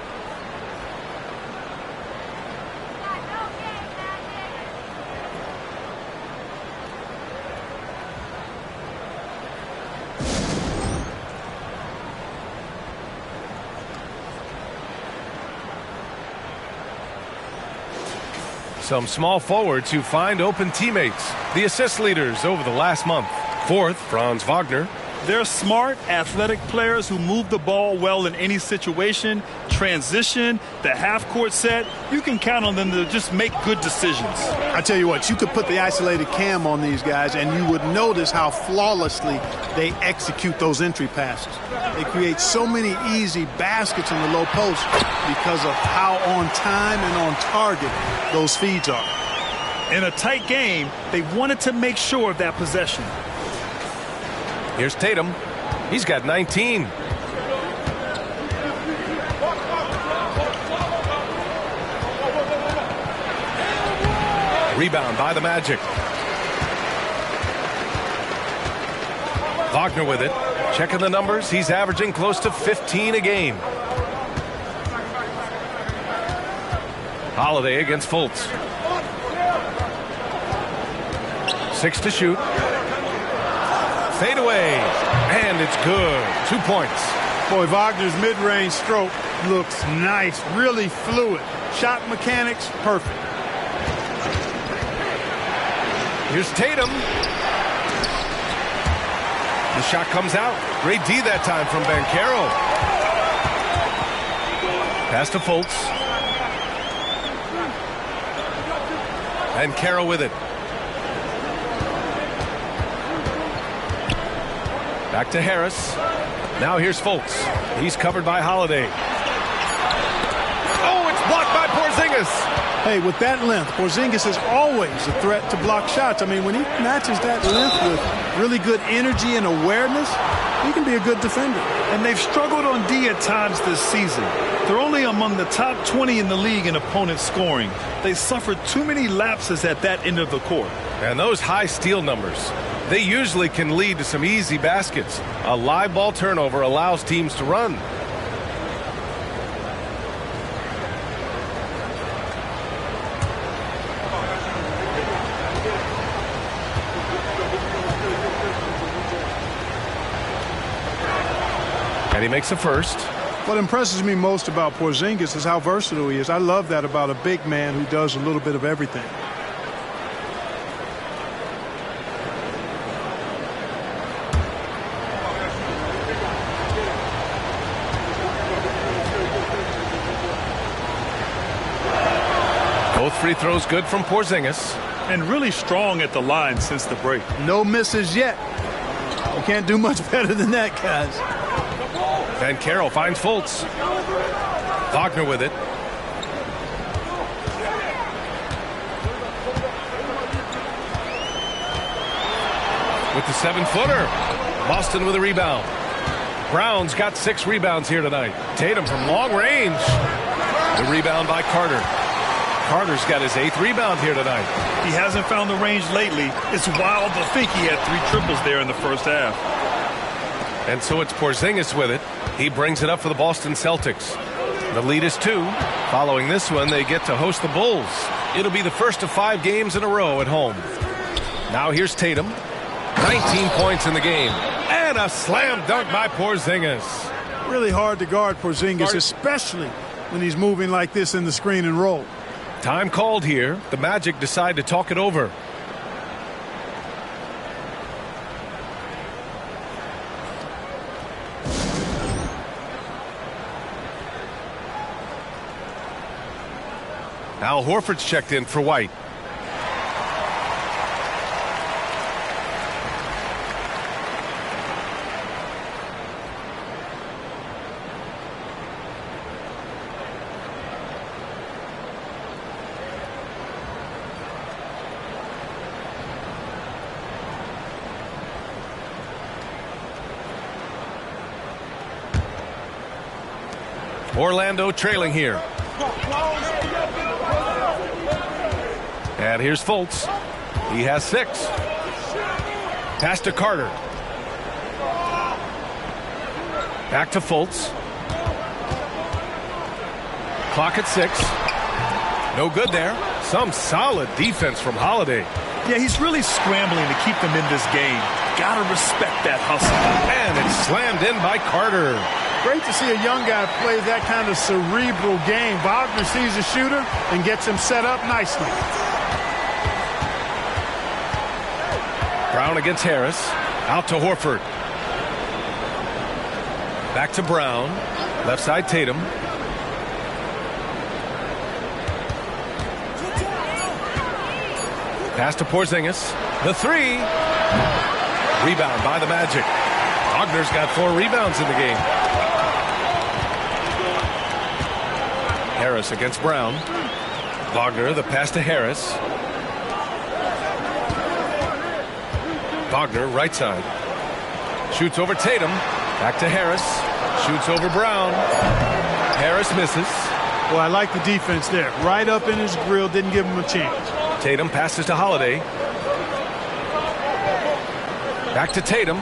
Some small forwards who find open teammates. The assist leaders over the last month. 4th, Franz Wagner. They're smart, athletic players who move the ball well in any situation, transition, the half-court set. You can count on them to just make good decisions. I tell you what, you could put the isolated cam on these guys and you would notice how flawlessly they execute those entry passes. They create so many easy baskets in the low post because of how on time and on target those feeds are. In a tight game, they wanted to make sure of that possession. Here's Tatum. He's got 19. Rebound by the Magic. Wagner with it. Checking the numbers. He's averaging close to 15 a game. Holiday against Fultz. 6 to shoot. Fade away, and it's good. 2 points. Boy, Wagner's mid-range stroke looks nice, really fluid. Shot mechanics, perfect. Here's Tatum. The shot comes out. Great D that time from Banchero. Pass to Fultz. Banchero with it. Back to Harris. Now here's Fultz. He's covered by Holiday. Oh, it's blocked by Porzingis. Hey, with that length, Porzingis is always a threat to block shots. I mean, when he matches that length with really good energy and awareness, he can be a good defender. And they've struggled on D at times this season. They're only among the top 20 in the league in opponent scoring. They suffered too many lapses at that end of the court. And those high steal numbers, they usually can lead to some easy baskets. A live ball turnover allows teams to run. And he makes a first. What impresses me most about Porzingis is how versatile he is. I love that about a big man who does a little bit of everything. Both free throws good from Porzingis. And really strong at the line since the break. No misses yet. You can't do much better than that, guys. Banchero finds Fultz. Wagner with it. With the 7-footer. Boston with a rebound. Brown's got 6 rebounds here tonight. Tatum from long range. The rebound by Carter. Carter's got his 8th rebound here tonight. He hasn't found the range lately. It's wild to think he had 3 triples there in the first half. And so it's Porzingis with it. He brings it up for the Boston Celtics. The lead is 2. Following this one, they get to host the Bulls. It'll be the first of 5 games in a row at home. Now here's Tatum. 19 points in the game. And a slam dunk by Porzingis. Really hard to guard Porzingis, especially when he's moving like this in the screen and roll. Time called here. The Magic decide to talk it over. Al Horford's checked in for White. Orlando trailing here. And here's Fultz. He has 6. Pass to Carter. Back to Fultz. Clock at 6. No good there. Some solid defense from Holiday. Yeah, he's really scrambling to keep them in this game. Gotta respect that hustle. And it's slammed in by Carter. Great to see a young guy play that kind of cerebral game. Wagner sees a shooter and gets him set up nicely. Brown against Harris. Out to Horford. Back to Brown. Left side Tatum. Pass to Porzingis. The three. Rebound by the Magic. Wagner's got 4 rebounds in the game. Harris against Brown. Wagner, the pass to Harris. Wagner, right side. Shoots over Tatum. Back to Harris. Shoots over Brown. Harris misses. Well, I like the defense there. Right up in his grill, didn't give him a chance. Tatum passes to Holiday. Back to Tatum.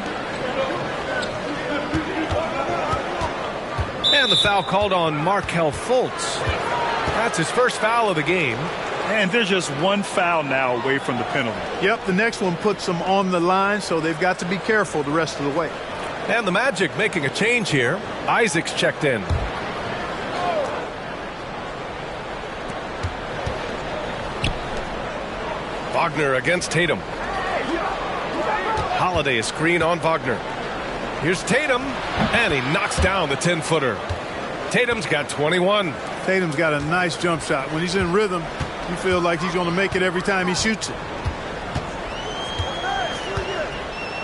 And the foul called on Markelle Fultz. That's his first foul of the game. And they're just one foul now away from the penalty. Yep, the next one puts them on the line, so they've got to be careful the rest of the way. And the Magic making a change here. Isaac's checked in. Wagner against Tatum. Holiday a screen on Wagner. Here's Tatum, and he knocks down the 10-footer. Tatum's got 21. Tatum's got a nice jump shot. When he's in rhythm, you feel like he's going to make it every time he shoots it.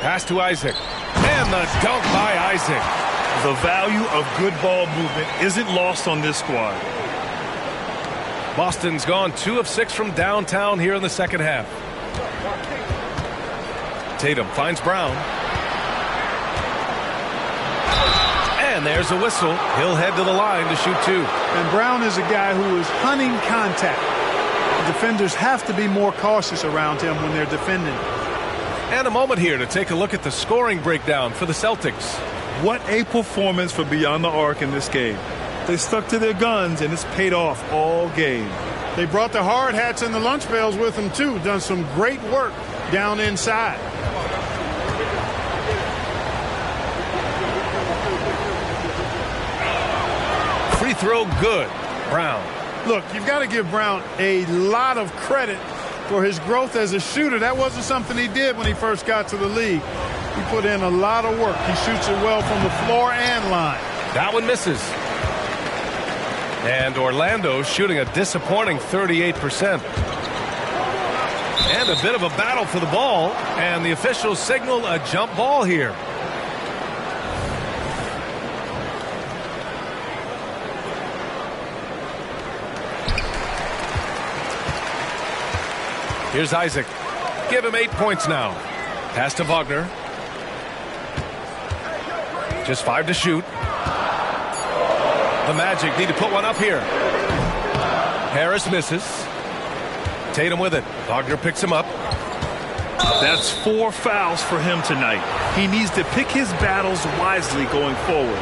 Pass to Isaac. And the dunk by Isaac. The value of good ball movement isn't lost on this squad. Boston's gone 2 of 6 from downtown here in the second half. Tatum finds Brown. And there's a whistle. He'll head to the line to shoot 2. And Brown is a guy who is hunting contact. The defenders have to be more cautious around him when they're defending. And a moment here to take a look at the scoring breakdown for the Celtics. What a performance for Beyond the Arc in this game. They stuck to their guns, and it's paid off all game. They brought the hard hats and the lunch pails with them, too. Done some great work down inside. Free throw good. Brown. Look, you've got to give Brown a lot of credit for his growth as a shooter. That wasn't something he did when he first got to the league. He put in a lot of work. He shoots it well from the floor and line. That one misses. And Orlando shooting a disappointing 38%. And a bit of a battle for the ball. And the officials signal a jump ball here. Here's Isaac. Give him 8 points now. Pass to Wagner. Just 5 to shoot. The Magic need to put one up here. Harris misses. Tatum with it. Wagner picks him up. That's 4 fouls for him tonight. He needs to pick his battles wisely going forward.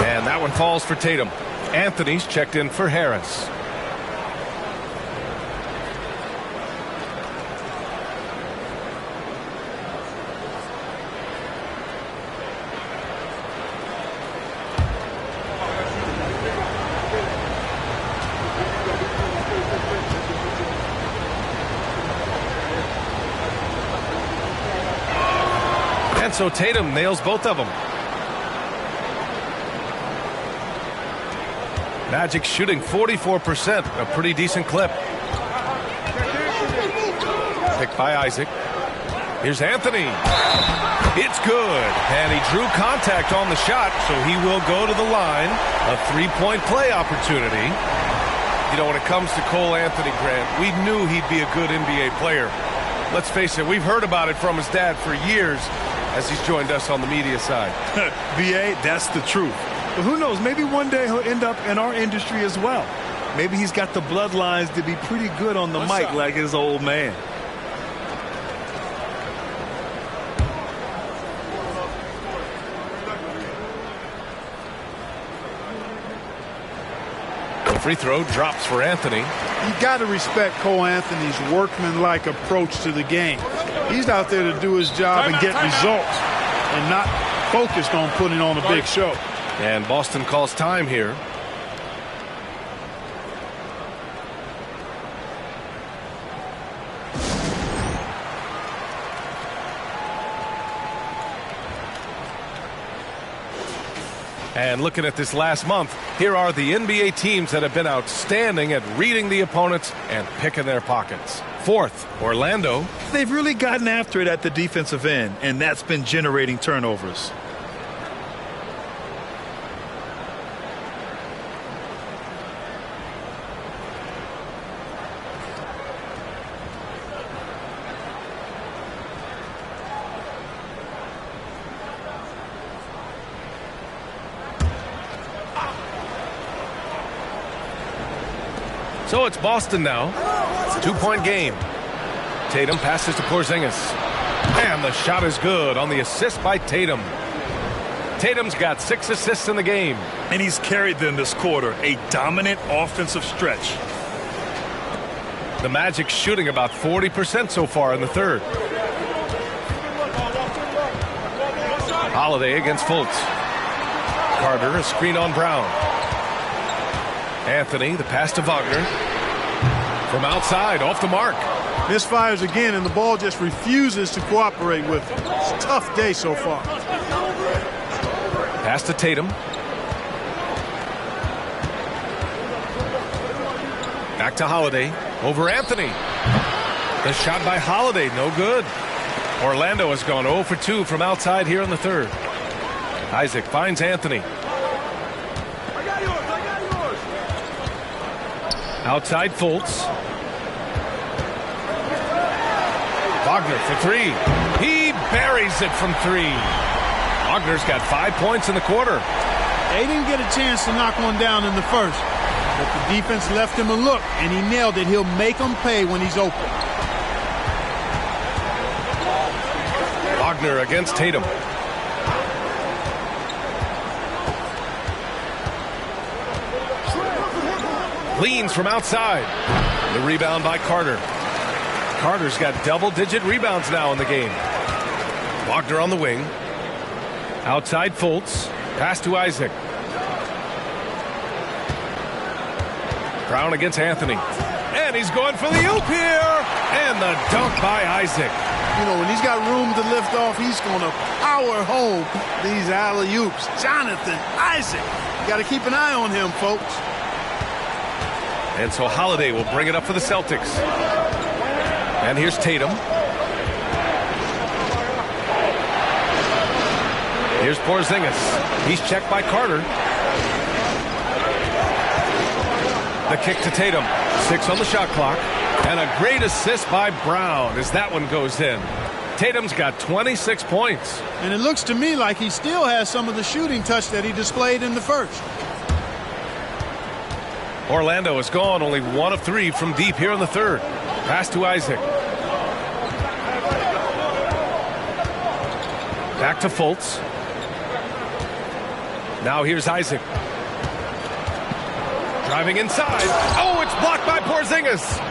And that one falls for Tatum. Anthony's checked in for Harris. And so Tatum nails both of them. Magic shooting 44%, a pretty decent clip. Picked by Isaac. Here's Anthony. It's good. And he drew contact on the shot, so he will go to the line. A 3-point play opportunity. You know, when it comes to Cole Anthony, Grant, we knew he'd be a good NBA player. Let's face it, we've heard about it from his dad for years as he's joined us on the media side. B.A., that's the truth. But who knows, maybe one day he'll end up in our industry as well. Maybe he's got the bloodlines to be pretty good on the mic like his old man. The free throw drops for Anthony. You got to respect Cole Anthony's workmanlike approach to the game. He's out there to do his job and get results and not focused on putting on a big show. And Boston calls time here. And looking at this last month, here are the NBA teams that have been outstanding at reading the opponents and picking their pockets. Fourth, Orlando. They've really gotten after it at the defensive end, and that's been generating turnovers. So it's Boston now. 2-point game. Tatum passes to Porzingis. And the shot is good on the assist by Tatum. Tatum's got 6 assists in the game. And he's carried them this quarter. A dominant offensive stretch. The Magic shooting about 40% so far in the third. Holiday against Fultz. Carter, a screen on Brown. Anthony, the pass to Wagner. From outside, off the mark. Misfires again, and the ball just refuses to cooperate with him. It's a tough day so far. Pass to Tatum. Back to Holiday. Over Anthony. The shot by Holiday, no good. Orlando has gone 0 for 2 from outside here in the third. Isaac finds Anthony. Outside Fultz. Wagner for 3. He buries it from 3. Wagner's got 5 points in the quarter. They didn't get a chance to knock one down in the first, but the defense left him a look, and he nailed it. He'll make them pay when he's open. Wagner against Tatum. Leans from outside. The rebound by Carter. Carter's got double-digit rebounds now in the game. Wagner on the wing. Outside Fultz. Pass to Isaac. Brown against Anthony. And he's going for the oop here. And the dunk by Isaac. You know, when he's got room to lift off, he's going to power home these alley-oops. Jonathan Isaac. You got to keep an eye on him, folks. And so Holiday will bring it up for the Celtics. And here's Tatum. Here's Porzingis. He's checked by Carter. The kick to Tatum. 6 on the shot clock. And a great assist by Brown as that one goes in. Tatum's got 26 points. And it looks to me like he still has some of the shooting touch that he displayed in the first. Orlando is gone, only 1 of 3 from deep here in the third. Pass to Isaac. Back to Fultz. Now here's Isaac. Driving inside. Oh, it's blocked by Porzingis.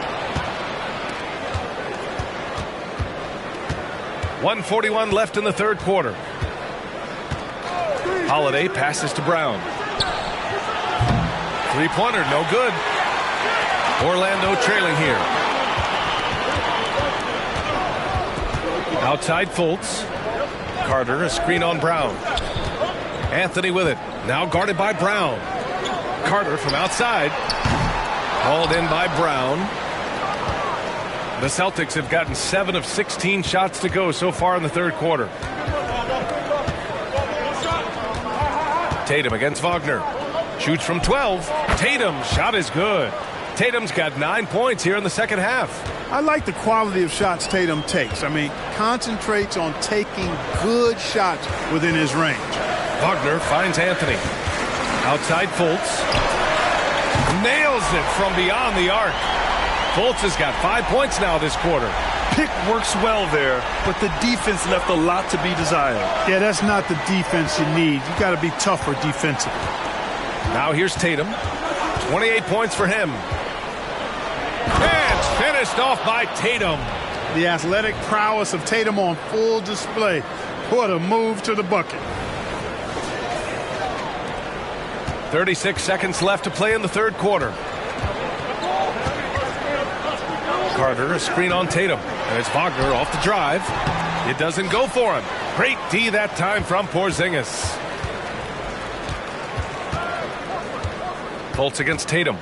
1:41 left in the third quarter. Holiday passes to Brown. Three-pointer, no good. Orlando trailing here. Outside Fultz. Carter, a screen on Brown. Anthony with it. Now guarded by Brown. Carter from outside. Hauled in by Brown. The Celtics have gotten 7 of 16 shots to go so far in the third quarter. Tatum against Wagner. Shoots from 12. Tatum's shot is good. Tatum's got 9 points here in the second half. I like the quality of shots Tatum takes. I mean, concentrates on taking good shots within his range. Wagner finds Anthony. Outside Fultz. Nails it from beyond the arc. Fultz has got 5 points now this quarter. Pick works well there, but the defense left a lot to be desired. Yeah, that's not the defense you need. You got to be tougher defensively. Now here's Tatum. 28 points for him. And finished off by Tatum. The athletic prowess of Tatum on full display. What a move to the bucket. 36 seconds left to play in the third quarter. Carter, a screen on Tatum. And it's Wagner off the drive. It doesn't go for him. Great D that time from Porzingis. Colts against Tatum.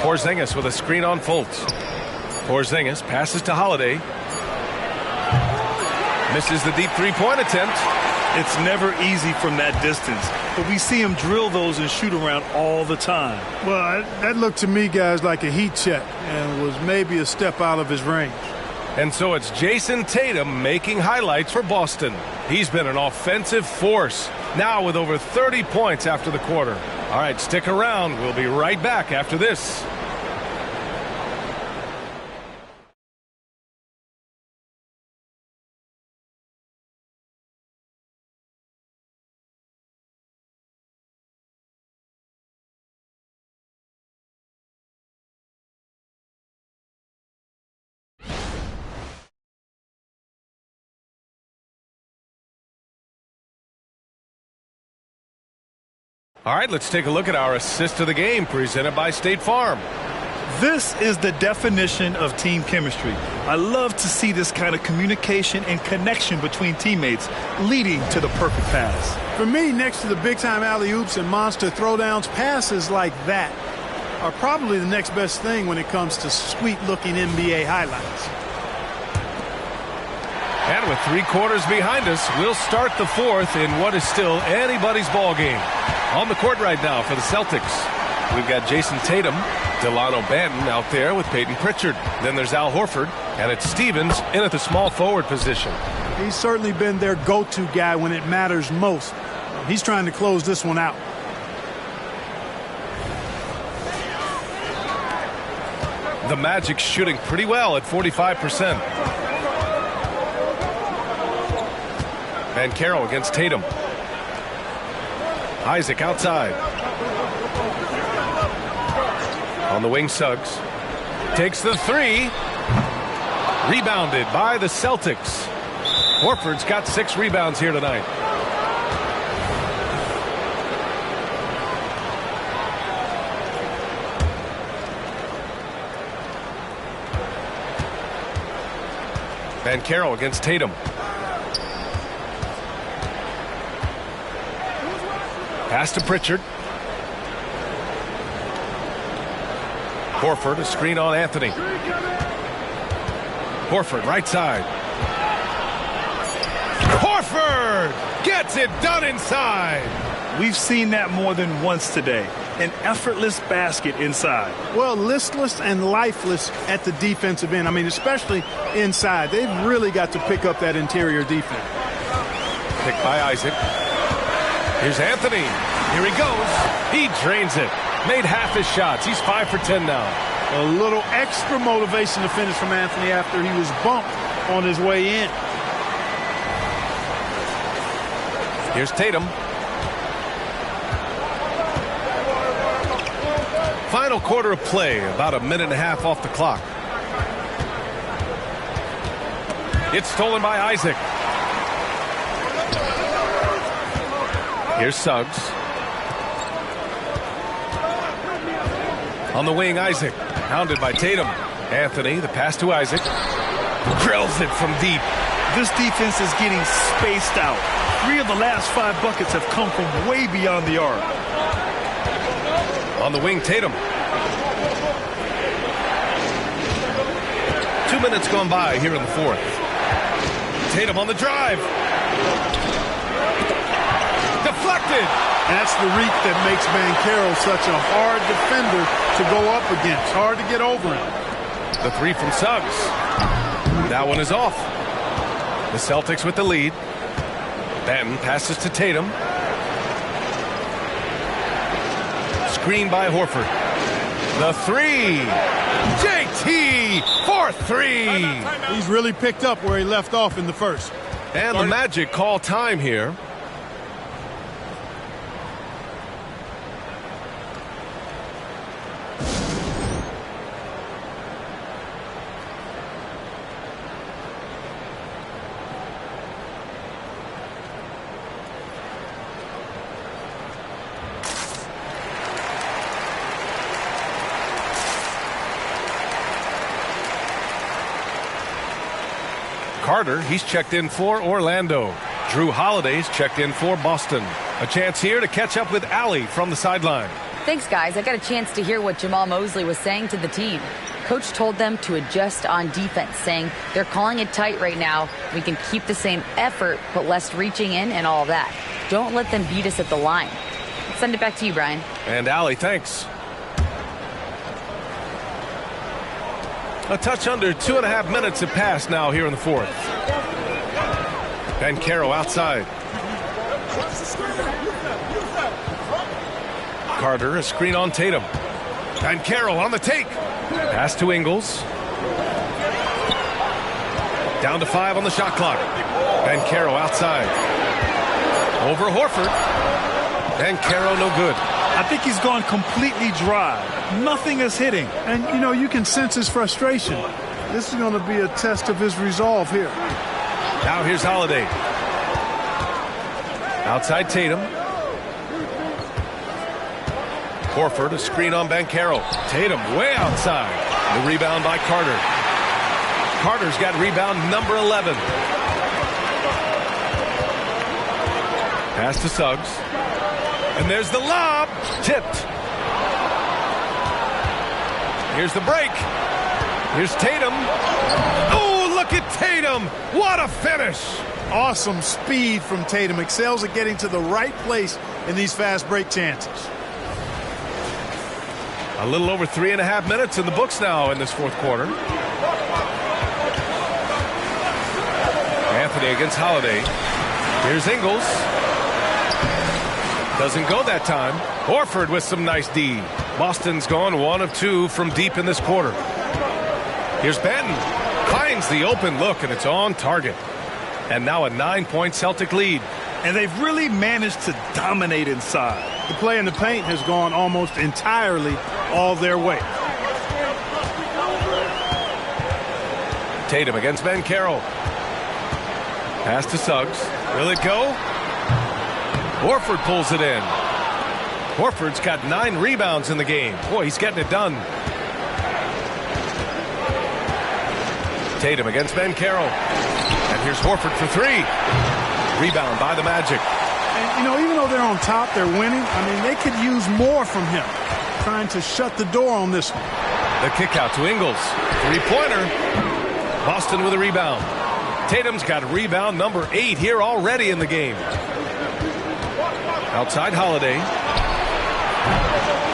Porzingis with a screen on Fultz. Porzingis passes to Holiday. Misses the deep three-point attempt. It's never easy from that distance, but we see him drill those and shoot around all the time. Well, that looked to me, guys, like a heat check and was maybe a step out of his range. And so it's Jason Tatum making highlights for Boston. He's been an offensive force, now with over 30 points after the quarter. All right, stick around. We'll be right back after this. All right, let's take a look at our assist of the game presented by State Farm. This is the definition of team chemistry. I love to see this kind of communication and connection between teammates leading to the perfect pass. For me, next to the big-time alley-oops and monster throwdowns, passes like that are probably the next best thing when it comes to sweet-looking NBA highlights. And with 3 quarters behind us, we'll start the fourth in what is still anybody's ball game. On the court right now for the Celtics, we've got Jason Tatum, Delano Banton out there with Peyton Pritchard. Then there's Al Horford, and it's Stevens in at the small forward position. He's certainly been their go-to guy when it matters most. He's trying to close this one out. The Magic shooting pretty well at 45%. Van Carroll against Tatum. Isaac outside. On the wing, Suggs. Takes the 3. Rebounded by the Celtics. Horford's got 6 rebounds here tonight. Van Carroll against Tatum. Pass to Pritchard. Horford, a screen on Anthony. Horford, right side. Horford gets it done inside. We've seen that more than once today. An effortless basket inside. Well, listless and lifeless at the defensive end. I mean, especially inside. They've really got to pick up that interior defense. Picked by Isaac. Here's Anthony. Here he goes. He drains it. Made half his shots. He's 5 for 10 now. A little extra motivation to finish from Anthony after he was bumped on his way in. Here's Tatum. Final quarter of play, about a minute and a half off the clock. It's stolen by Isaac. Here's Suggs. On the wing, Isaac. Hounded by Tatum. Anthony, the pass to Isaac. Drills it from deep. This defense is getting spaced out. 3 of the last 5 buckets have come from way beyond the arc. On the wing, Tatum. 2 minutes gone by here in the fourth. Tatum on the drive. Deflected. That's the reach that makes Van Carroll such a hard defender to go up against. Hard to get over him. The 3 from Suggs. That one is off. The Celtics with the lead. Banton passes to Tatum. Screen by Horford. The 3. JT for 3. He's really picked up where he left off in the first. And the Magic call time here. Carter, he's checked in for Orlando. Drew Holiday's checked in for Boston. A chance here to catch up with Allie from the sideline. Thanks, guys. I got a chance to hear what Jamal Mosley was saying to the team. Coach told them to adjust on defense, saying they're calling it tight right now. We can keep the same effort, but less reaching in and all that. Don't let them beat us at the line. Send it back to you, Brian. And Allie, thanks. A touch under 2.5 minutes have passed now here in the fourth. Banchero outside. Carter, a screen on Tatum. Banchero on the take. Pass to Ingles. Down to 5 on the shot clock. Banchero outside. Over Horford. Banchero no good. I think he's gone completely dry. Nothing is hitting. And, you know, you can sense his frustration. This is going to be a test of his resolve here. Now here's Holiday. Outside Tatum. Horford, a screen on Banchero. Tatum way outside. The rebound by Carter. Carter's got rebound number 11. Pass to Suggs. And there's the lob. Tipped. Here's the break. Here's Tatum. Oh, look at Tatum. What a finish. Awesome speed from Tatum. Excels at getting to the right place in these fast break chances. A little over 3.5 minutes in the books now in this fourth quarter. Anthony against Holiday. Here's Ingles. Doesn't go that time. Horford with some nice D. Boston's gone 1 of 2 from deep in this quarter. Here's Benton. Finds the open look, and it's on target. And now a 9-point Celtic lead. And they've really managed to dominate inside. The play in the paint has gone almost entirely all their way. Tatum against Banchero. Pass to Suggs. Will it go? Horford pulls it in. Horford's got 9 rebounds in the game. Boy, he's getting it done. Tatum against Banchero. And here's Horford for 3. Rebound by the Magic. And, you know, even though they're on top, they're winning. I mean, they could use more from him. Trying to shut the door on this one. The kick out to Ingles. 3-pointer. Boston with a rebound. Tatum's got rebound number 8 here already in the game. Outside Holiday.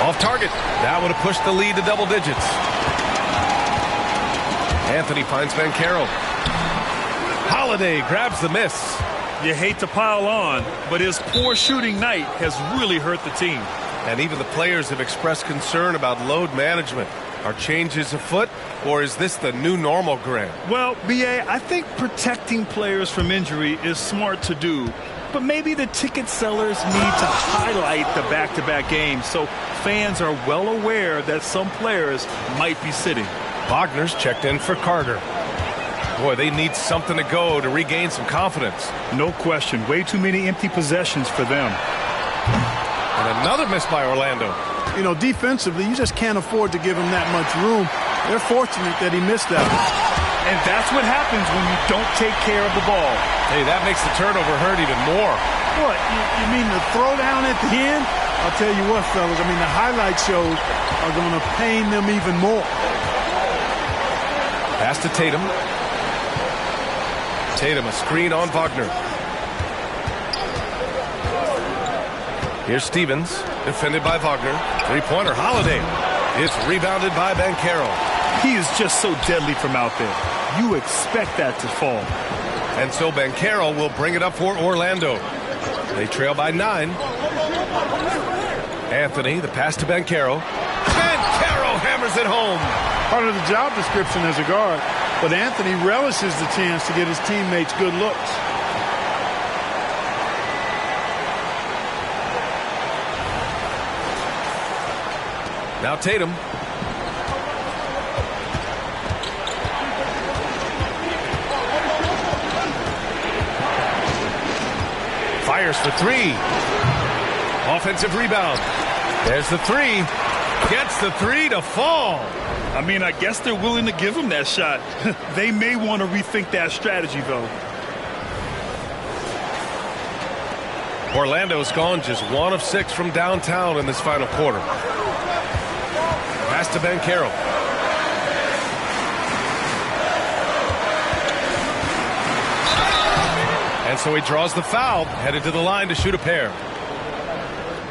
Off target. That would have pushed the lead to double digits. Anthony finds Banchero. Holiday grabs the miss. You hate to pile on, but his poor shooting night has really hurt the team. And even the players have expressed concern about load management. Are changes afoot, or is this the new normal, Grant? Well, B.A., I think protecting players from injury is smart to do. But maybe the ticket sellers need to highlight the back-to-back games so fans are well aware that some players might be sitting. Wagner's checked in for Carter. Boy, they need something to go to regain some confidence. No question. Way too many empty possessions for them. And another miss by Orlando. You know, defensively, you just can't afford to give him that much room. They're fortunate that he missed that one. And that's what happens when you don't take care of the ball. Hey, that makes the turnover hurt even more. What, you mean the throwdown at the end? I'll tell you what, fellas, I mean, the highlight shows are going to pain them even more. Pass to Tatum. Tatum, a screen on Wagner. Here's Stevens, defended by Wagner. 3-pointer, Holiday. It's rebounded by Banchero. He is just so deadly from out there. You expect that to fall. And so Banchero will bring it up for Orlando. They trail by 9. Anthony, the pass to Banchero. Banchero hammers it home. Part of the job description as a guard, but Anthony relishes the chance to get his teammates good looks. Now Tatum. Fires for 3. Offensive rebound. There's the 3. Gets the three to fall. I mean, I guess they're willing to give him that shot. They may want to rethink that strategy, though. Orlando's gone just 1 of 6 from downtown in this final quarter. Pass to Banchero. And so he draws the foul, headed to the line to shoot a pair.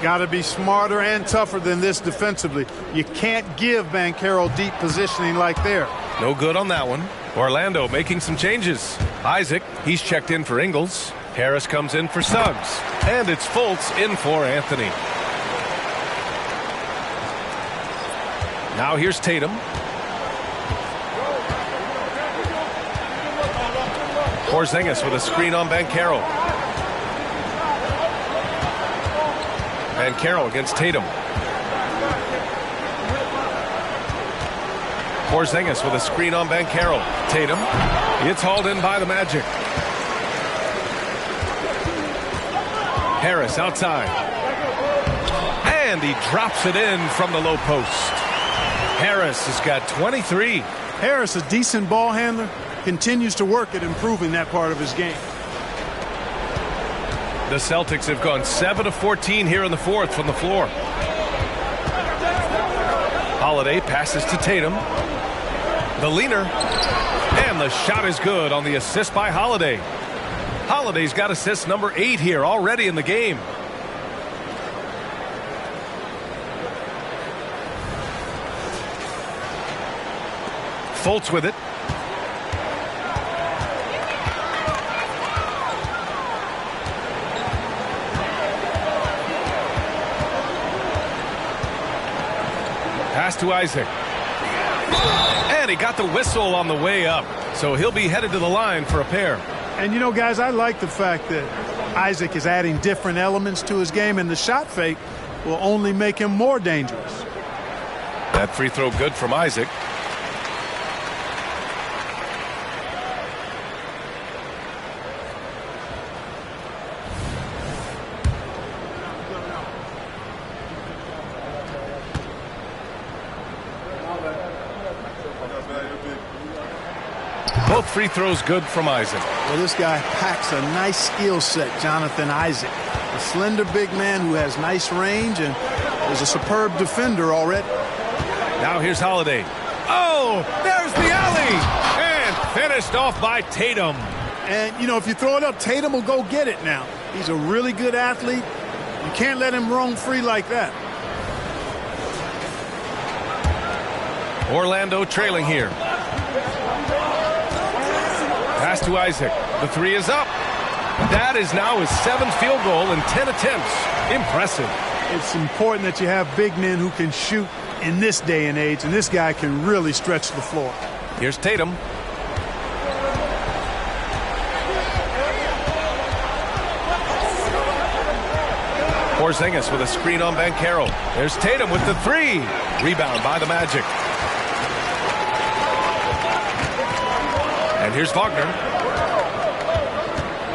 Got to be smarter and tougher than this defensively. You can't give Banchero deep positioning like there. No good on that one. Orlando making some changes. Isaac, he's checked in for Ingles. Harris comes in for Suggs. And it's Fultz in for Anthony. Now here's Tatum. Porzingis with a screen on Banchero. Banchero against Tatum. Porzingis with a screen on Banchero. Tatum. It's hauled in by the Magic. Harris outside. And he drops it in from the low post. Harris has got 23. Harris, a decent ball handler, continues to work at improving that part of his game. The Celtics have gone 7 of 14 here in the fourth from the floor. Holiday passes to Tatum. The leaner. And the shot is good on the assist by Holiday. Holiday's got assist number 8 here already in the game. Fultz with it. Pass to Isaac. And he got the whistle on the way up. So he'll be headed to the line for a pair. And, you know, guys, I like the fact that Isaac is adding different elements to his game, and the shot fake will only make him more dangerous. That free throw good from Isaac. Both free throws good from Isaac. Well, this guy packs a nice skill set, Jonathan Isaac. A slender big man who has nice range and is a superb defender already. Now here's Holiday. Oh, there's the alley. And finished off by Tatum. And, you know, if you throw it up, Tatum will go get it now. He's a really good athlete. You can't let him roam free like that. Orlando trailing here. Pass to Isaac. The three is up. That is now his 7th field goal in 10 attempts. Impressive. It's important that you have big men who can shoot in this day and age, and this guy can really stretch the floor. Here's Tatum. Porzingis with a screen on Banchero. There's Tatum with the three. Rebound by the Magic. And here's Wagner.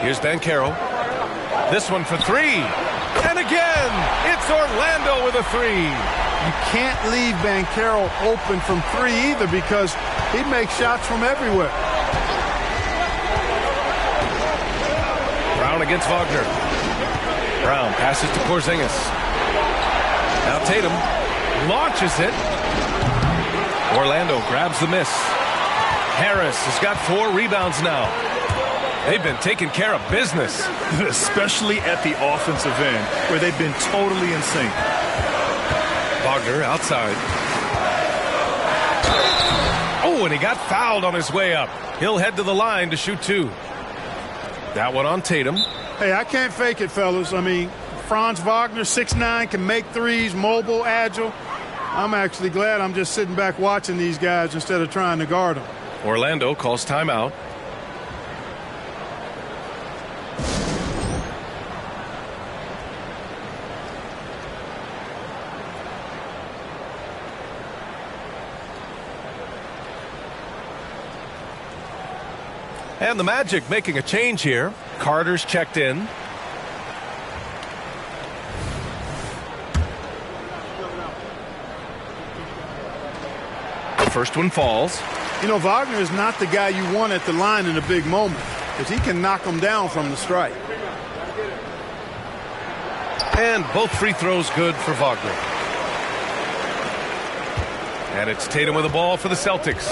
Here's Banchero. This one for three. And again, it's Orlando with a three. You can't leave Banchero open from three either because he makes shots from everywhere. Brown against Wagner. Brown passes to Porzingis. Now Tatum launches it. Orlando grabs the miss. Harris has got 4 rebounds now. They've been taking care of business. Especially at the offensive end, where they've been totally in sync. Wagner outside. Oh, and he got fouled on his way up. He'll head to the line to shoot 2. That one on Tatum. Hey, I can't fake it, fellas. I mean, Franz Wagner, 6'9", can make threes, mobile, agile. I'm actually glad I'm just sitting back watching these guys instead of trying to guard them. Orlando calls timeout. And the Magic making a change here. Carter's checked in. First one falls. You know, Wagner is not the guy you want at the line in a big moment, because he can knock them down from the strike. And both free throws good for Wagner. And it's Tatum with the ball for the Celtics.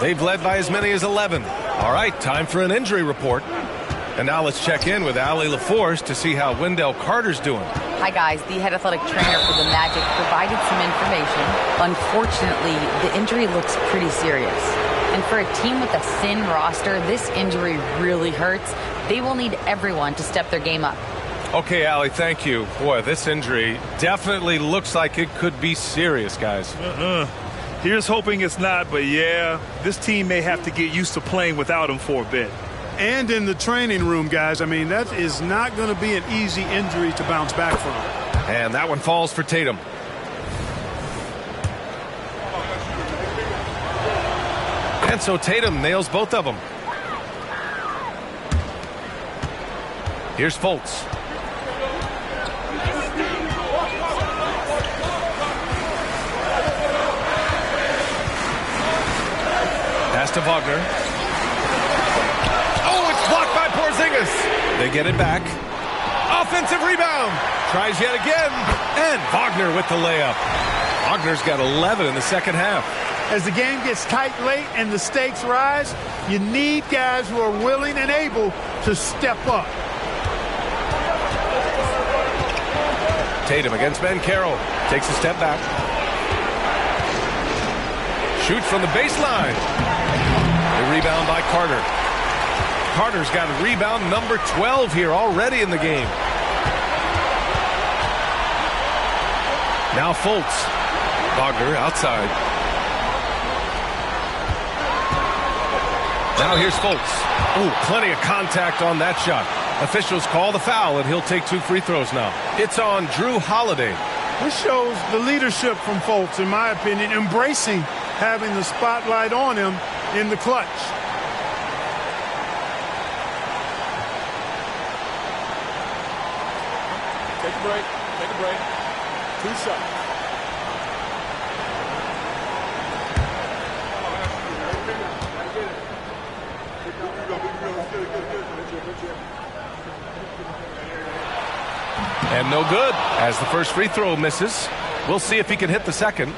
They've led by as many as 11. All right, time for an injury report. And now let's check in with Allie LaForce to see how Wendell Carter's doing. Hi, guys. The head athletic trainer for the Magic provided some information. Unfortunately, the injury looks pretty serious. And for a team with a thin roster, this injury really hurts. They will need everyone to step their game up. Okay, Allie, thank you. Boy, this injury definitely looks like it could be serious, guys. Here's hoping it's not, but yeah, this team may have to get used to playing without him for a bit. And in the training room, guys, I mean, that is not going to be an easy injury to bounce back from. And that one falls for Tatum. And so Tatum nails both of them. Here's Fultz. Pass to Wagner. Oh, it's blocked by Porzingis. They get it back. Offensive rebound. Tries yet again. And Wagner with the layup. Wagner's got 11 in the second half. As the game gets tight late and the stakes rise, you need guys who are willing and able to step up. Tatum against Ben Carroll. Takes a step back. Shoots from the baseline. The rebound by Carter. Carter's got rebound number 12 here already in the game. Now Fultz. Wagner outside. Now here's Fultz. Oh, plenty of contact on that shot. Officials call the foul, and he'll take 2 free throws now. It's on Drew Holiday. This shows the leadership from Fultz, in my opinion, embracing having the spotlight on him in the clutch. Take a break. Take a break. 2 shots. And no good as the first free throw misses. We'll see if he can hit the second.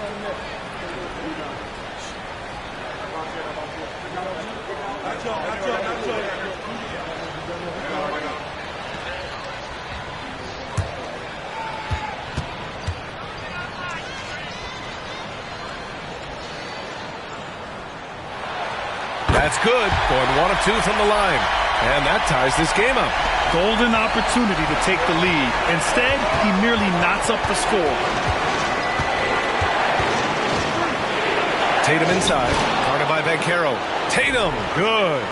That's good. Going 1 of 2 from the line. And that ties this game up. Golden opportunity to take the lead. Instead, he merely knots up the score. Tatum inside. Guarded by Banchero. Tatum, good.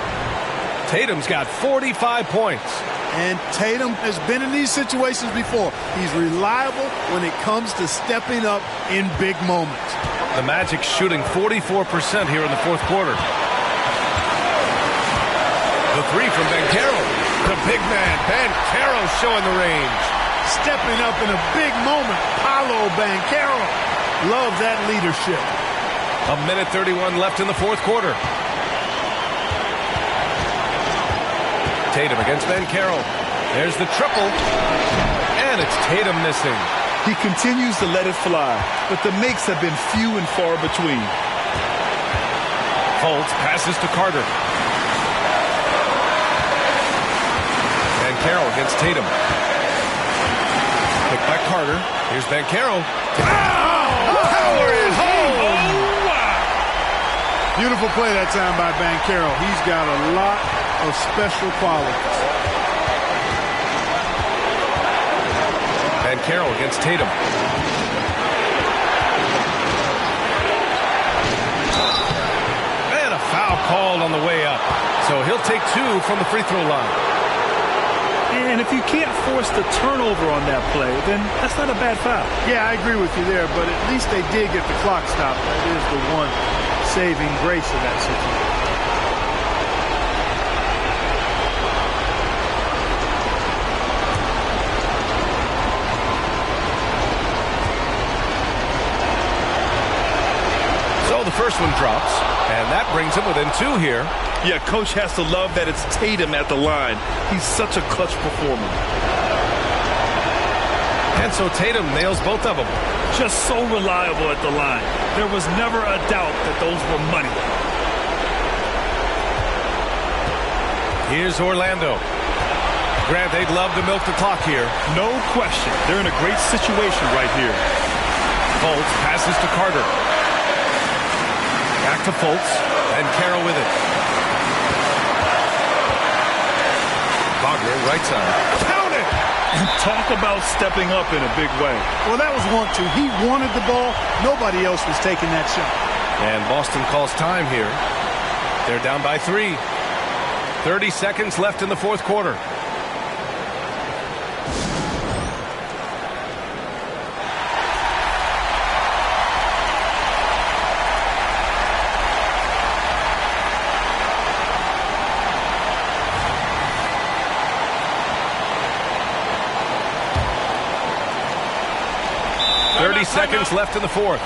Tatum's got 45 points. And Tatum has been in these situations before. He's reliable when it comes to stepping up in big moments. The Magic shooting 44% here in the fourth quarter. The three from Banchero. The big man, Banchero, showing the range. Stepping up in a big moment, Paolo Banchero. Love that leadership. 1:31 left in the fourth quarter. Tatum against Banchero. There's the triple. And it's Tatum missing. He continues to let it fly, but the makes have been few and far between. Fultz passes to Carter. Banchero against Tatum. Picked by Carter. Here's Banchero. Power is home! Oh, wow! Beautiful play that time by Banchero. He's got a lot of special qualities. Banchero against Tatum. And a foul called on the way up. So he'll take 2 from the free throw line. And if you can't force the turnover on that play, then that's not a bad foul. Yeah, I agree with you there, but at least they did get the clock stopped. That is the one saving grace of that situation. So the first This one drops, and that brings him within 2 here. Yeah, coach has to love that it's Tatum at the line. He's such a clutch performer. And so Tatum nails both of them. Just so reliable at the line. There was never a doubt that those were money. Here's Orlando. Grant, they'd love to milk the clock here. No question. They're in a great situation right here. Fultz passes to Carter. Back to Fultz, and Carroll with it. Wagner, right side. Count it! And talk about stepping up in a big way. Well, that was 1-2. He wanted the ball. Nobody else was taking that shot. And Boston calls time here. They're down by 3. 30 seconds left in the fourth quarter. Seconds left in the fourth.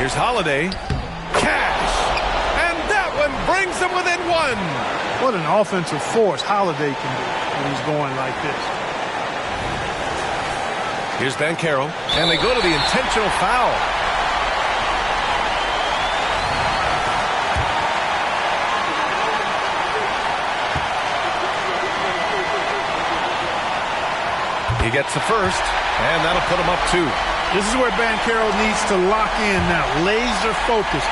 Here's Holiday. Cash! And that one brings them within 1. What an offensive force Holiday can be when he's going like this. Here's Banchero. And they go to the intentional foul. He gets the first, and that'll put him up 2. This is where Banchero needs to lock in now. Laser focus.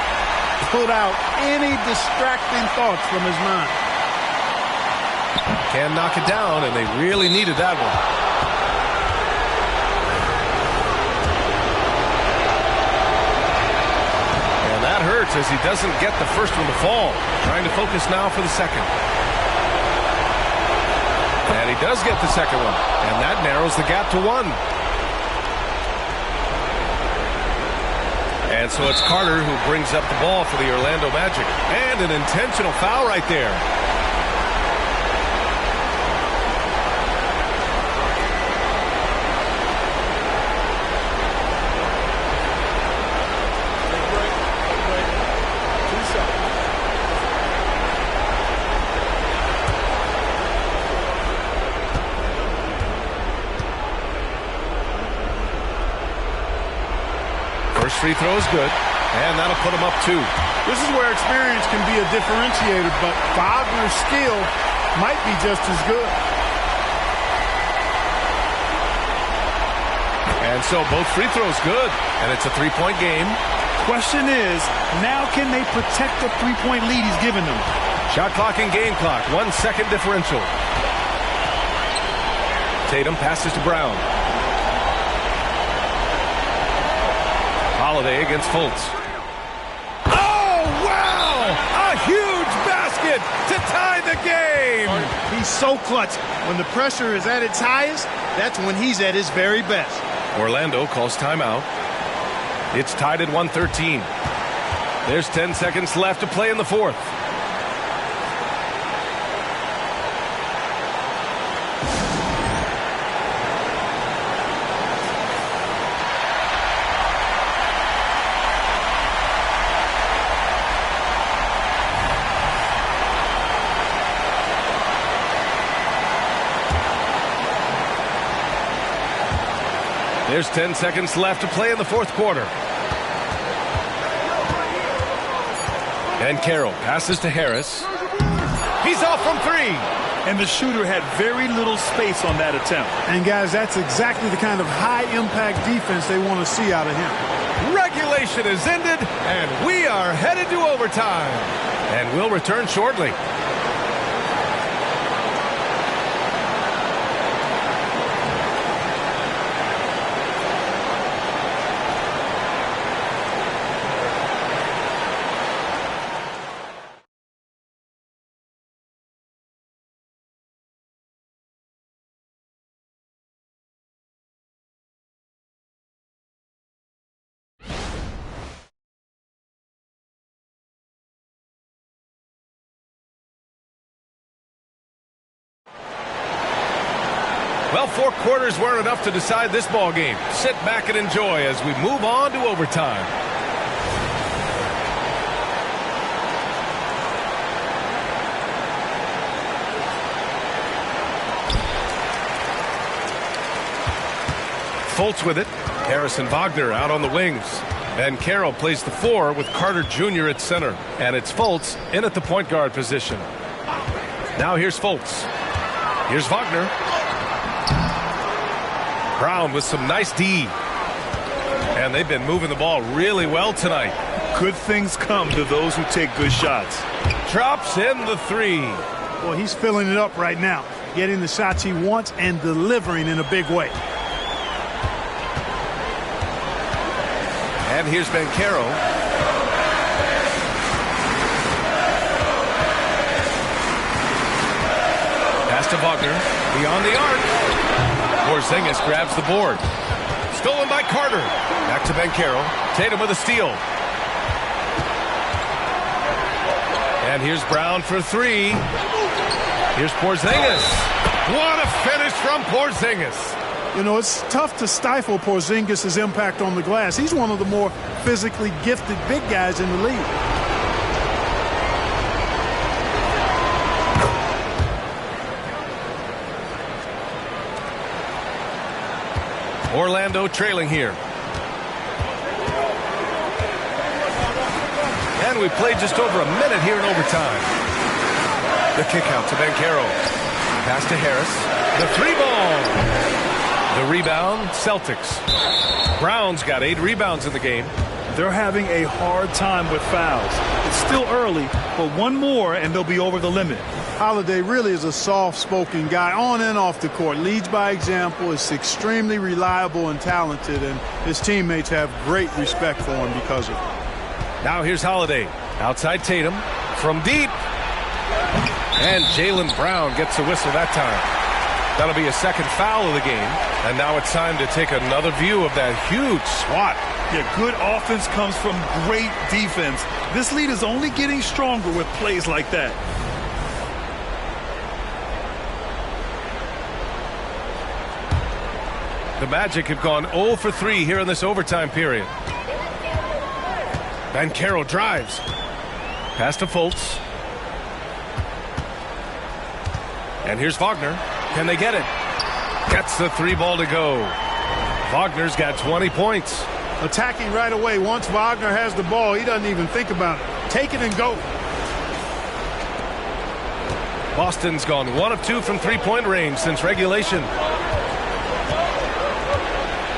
Put out any distracting thoughts from his mind. Can knock it down, and they really needed that one. And that hurts as he doesn't get the first one to fall. Trying to focus now for the second. And he does get the second one. And that narrows the gap to 1. And so it's Carter who brings up the ball for the Orlando Magic. And an intentional foul right there. First free throw is good, and that'll put him up 2. This is where experience can be a differentiator, but Wagner's skill might be just as good. And so both free throws good, and it's a 3-point game. Question is, now can they protect the 3-point lead he's given them? Shot clock and game clock, 1 second differential. Tatum passes to Brown. Holiday against Fultz. Oh, wow! A huge basket to tie the game! He's so clutch. When the pressure is at its highest, that's when he's at his very best. Orlando calls timeout. It's tied at 113. There's 10 seconds left to play in the fourth. There's 10 seconds left to play in the fourth quarter. And Carroll passes to Harris. He's off from 3. And the shooter had very little space on that attempt. And guys, that's exactly the kind of high-impact defense they want to see out of him. Regulation is ended, and we are headed to overtime. And we'll return shortly. Well, 4 quarters weren't enough to decide this ball game. Sit back and enjoy as we move on to overtime. Fultz with it. Harrison Wagner out on the wings. And Carroll plays the 4 with Carter Jr. at center. And it's Fultz in at the point guard position. Now here's Fultz. Here's Wagner. Brown with some nice D. And they've been moving the ball really well tonight. Good things come to those who take good shots. Drops in the 3. Well, he's filling it up right now. Getting the shots he wants and delivering in a big way. And here's Banchero. Pass to Wagner. Beyond the arc. Porzingis grabs the board. Stolen by Carter. Back to Banchero. Tatum with a steal. And here's Brown for 3. Here's Porzingis. What a finish from Porzingis. You know, it's tough to stifle Porzingis' impact on the glass. He's one of the more physically gifted big guys in the league. Orlando trailing here. And we played just over a minute here in overtime. The kick out to Banchero. Pass to Harris. The 3-ball. The rebound, Celtics. Brown's got 8 rebounds in the game. They're having a hard time with fouls. It's still early, but one more and they'll be over the limit. Holiday really is a soft-spoken guy on and off the court. Leads by example, is extremely reliable and talented, and his teammates have great respect for him because of it. Now here's Holiday. Outside Tatum. From deep. And Jaylen Brown gets a whistle that time. That'll be a second foul of the game. And now it's time to take another view of that huge swat. Yeah, good offense comes from great defense. This lead is only getting stronger with plays like that. The Magic have gone 0 for 3 here in this overtime period. Banchero drives. Pass to Fultz. And here's Wagner. Can they get it? Gets the 3-ball to go. Wagner's got 20 points. Attacking right away. Once Wagner has the ball, he doesn't even think about it. Take it and go. Boston's gone 1 of 2 from 3-point range since regulation.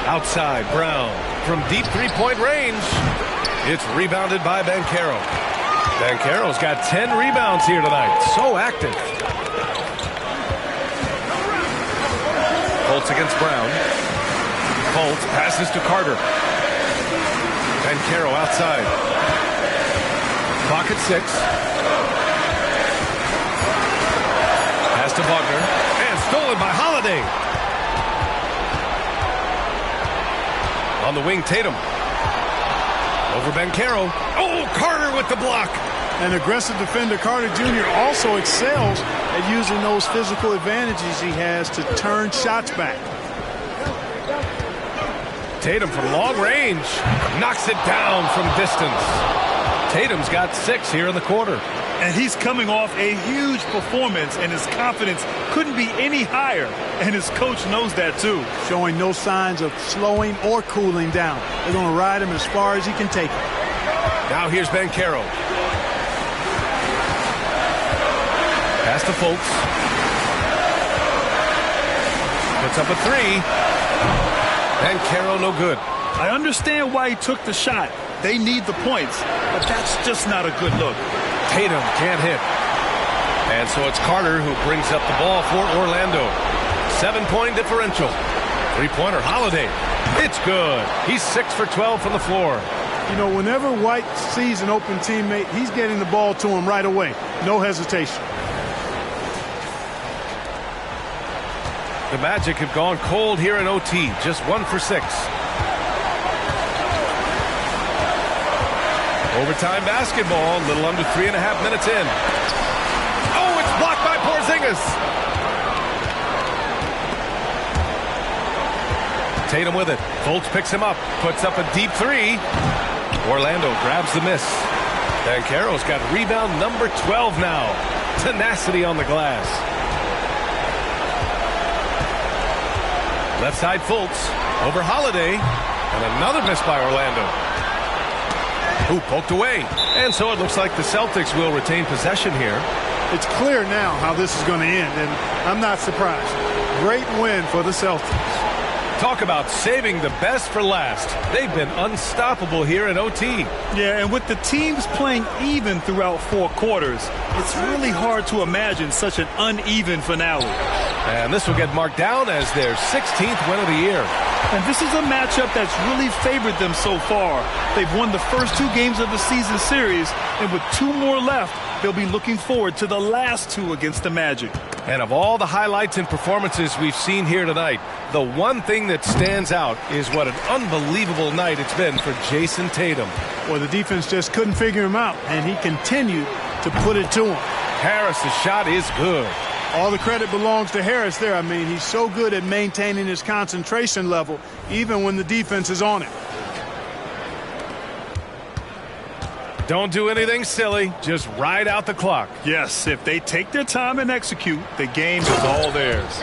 Outside, Brown. From deep 3-point range. It's rebounded by Banchero. Banchero's got 10 rebounds here tonight. So active. Fultz against Brown. Fultz passes to Carter. Banchero outside. Clock at 6. Pass to Wagner. And stolen by Holiday. On the wing, Tatum. Over Banchero. Oh, Carter with the block. An aggressive defender, Carter Jr. also excels at using those physical advantages he has to turn shots back. Tatum from long range. Knocks it down from distance. Tatum's got 6 here in the quarter. And he's coming off a huge performance, and his confidence couldn't be any higher. And his coach knows that, too. Showing no signs of slowing or cooling down. They're going to ride him as far as he can take it. Now here's Banchero. Pass to Fultz. Puts up a 3. Banchero no good. I understand why he took the shot. They need the points, but that's just not a good look. Tatum can't hit. And so it's Carter who brings up the ball for Orlando. 7-point differential. 3-pointer Holiday. It's good. He's 6 for 12 from the floor. You know, whenever White sees an open teammate, he's getting the ball to him right away. No hesitation. The Magic have gone cold here in OT. Just 1 for 6. Overtime basketball, a little under 3.5 minutes in. Oh, it's blocked by Porzingis. Tatum with it. Fultz picks him up, puts up a deep three. Orlando grabs the miss. Banchero's got rebound number 12 now. Tenacity on the glass. Left side Fultz over Holiday. And another miss by Orlando. Who poked away. And so it looks like the Celtics will retain possession here. It's clear now how this is going to end, and I'm not surprised. Great win for the Celtics. Talk about saving the best for last. They've been unstoppable here in OT. Yeah, and with the teams playing even throughout 4 quarters, it's really hard to imagine such an uneven finale. And this will get marked down as their 16th win of the year. And this is a matchup that's really favored them so far. They've won the first 2 games of the season series, and with 2 more left, they'll be looking forward to the last 2 against the Magic. And of all the highlights and performances we've seen here tonight, the one thing that stands out is what an unbelievable night it's been for Jason Tatum. Well, the defense just couldn't figure him out, and he continued to put it to him. Harris's shot is good. All the credit belongs to Harris there. I mean, he's so good at maintaining his concentration level, even when the defense is on it. Don't do anything silly. Just ride out the clock. Yes, if they take their time and execute, the game is all theirs.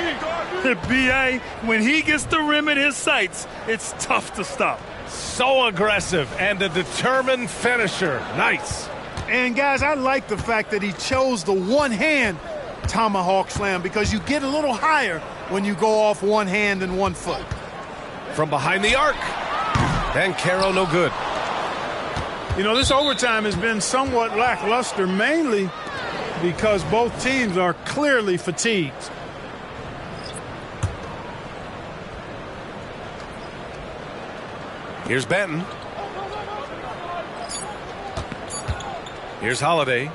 B.A., when he gets the rim in his sights, it's tough to stop. So aggressive and a determined finisher. Nice. And, guys, I like the fact that he chose the one-hand tomahawk slam because you get a little higher when you go off one hand and 1 foot. From behind the arc. Banchero no good. You know, this overtime has been somewhat lackluster, mainly because both teams are clearly fatigued. Here's Benton. Here's Holiday.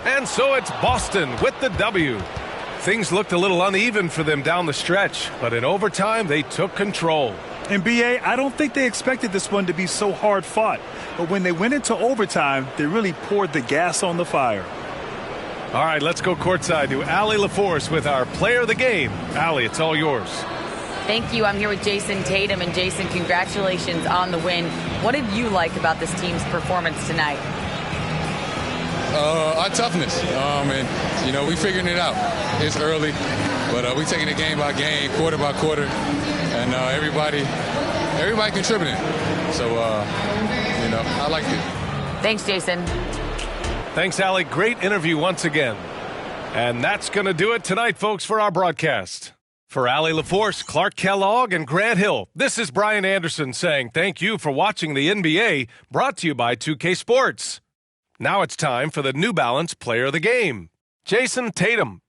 And so it's Boston with the W. Things looked a little uneven for them down the stretch, but in overtime they took control. And B.A., I don't think they expected this one to be so hard fought. But when they went into overtime, they really poured the gas on the fire. All right, let's go courtside to Allie LaForce with our player of the game. Allie, it's all yours. Thank you. I'm here with Jason Tatum. And Jason, congratulations on the win. What did you like about this team's performance tonight? Our toughness. And, you know, we figuring it out. It's early, but we taking it game by game, quarter by quarter, and everybody contributing. So, you know, I liked it. Thanks, Jason. Thanks, Allie. Great interview once again. And that's going to do it tonight, folks, for our broadcast. For Allie LaForce, Clark Kellogg, and Grant Hill, this is Brian Anderson saying thank you for watching the NBA, brought to you by 2K Sports. Now it's time for the New Balance Player of the Game, Jason Tatum.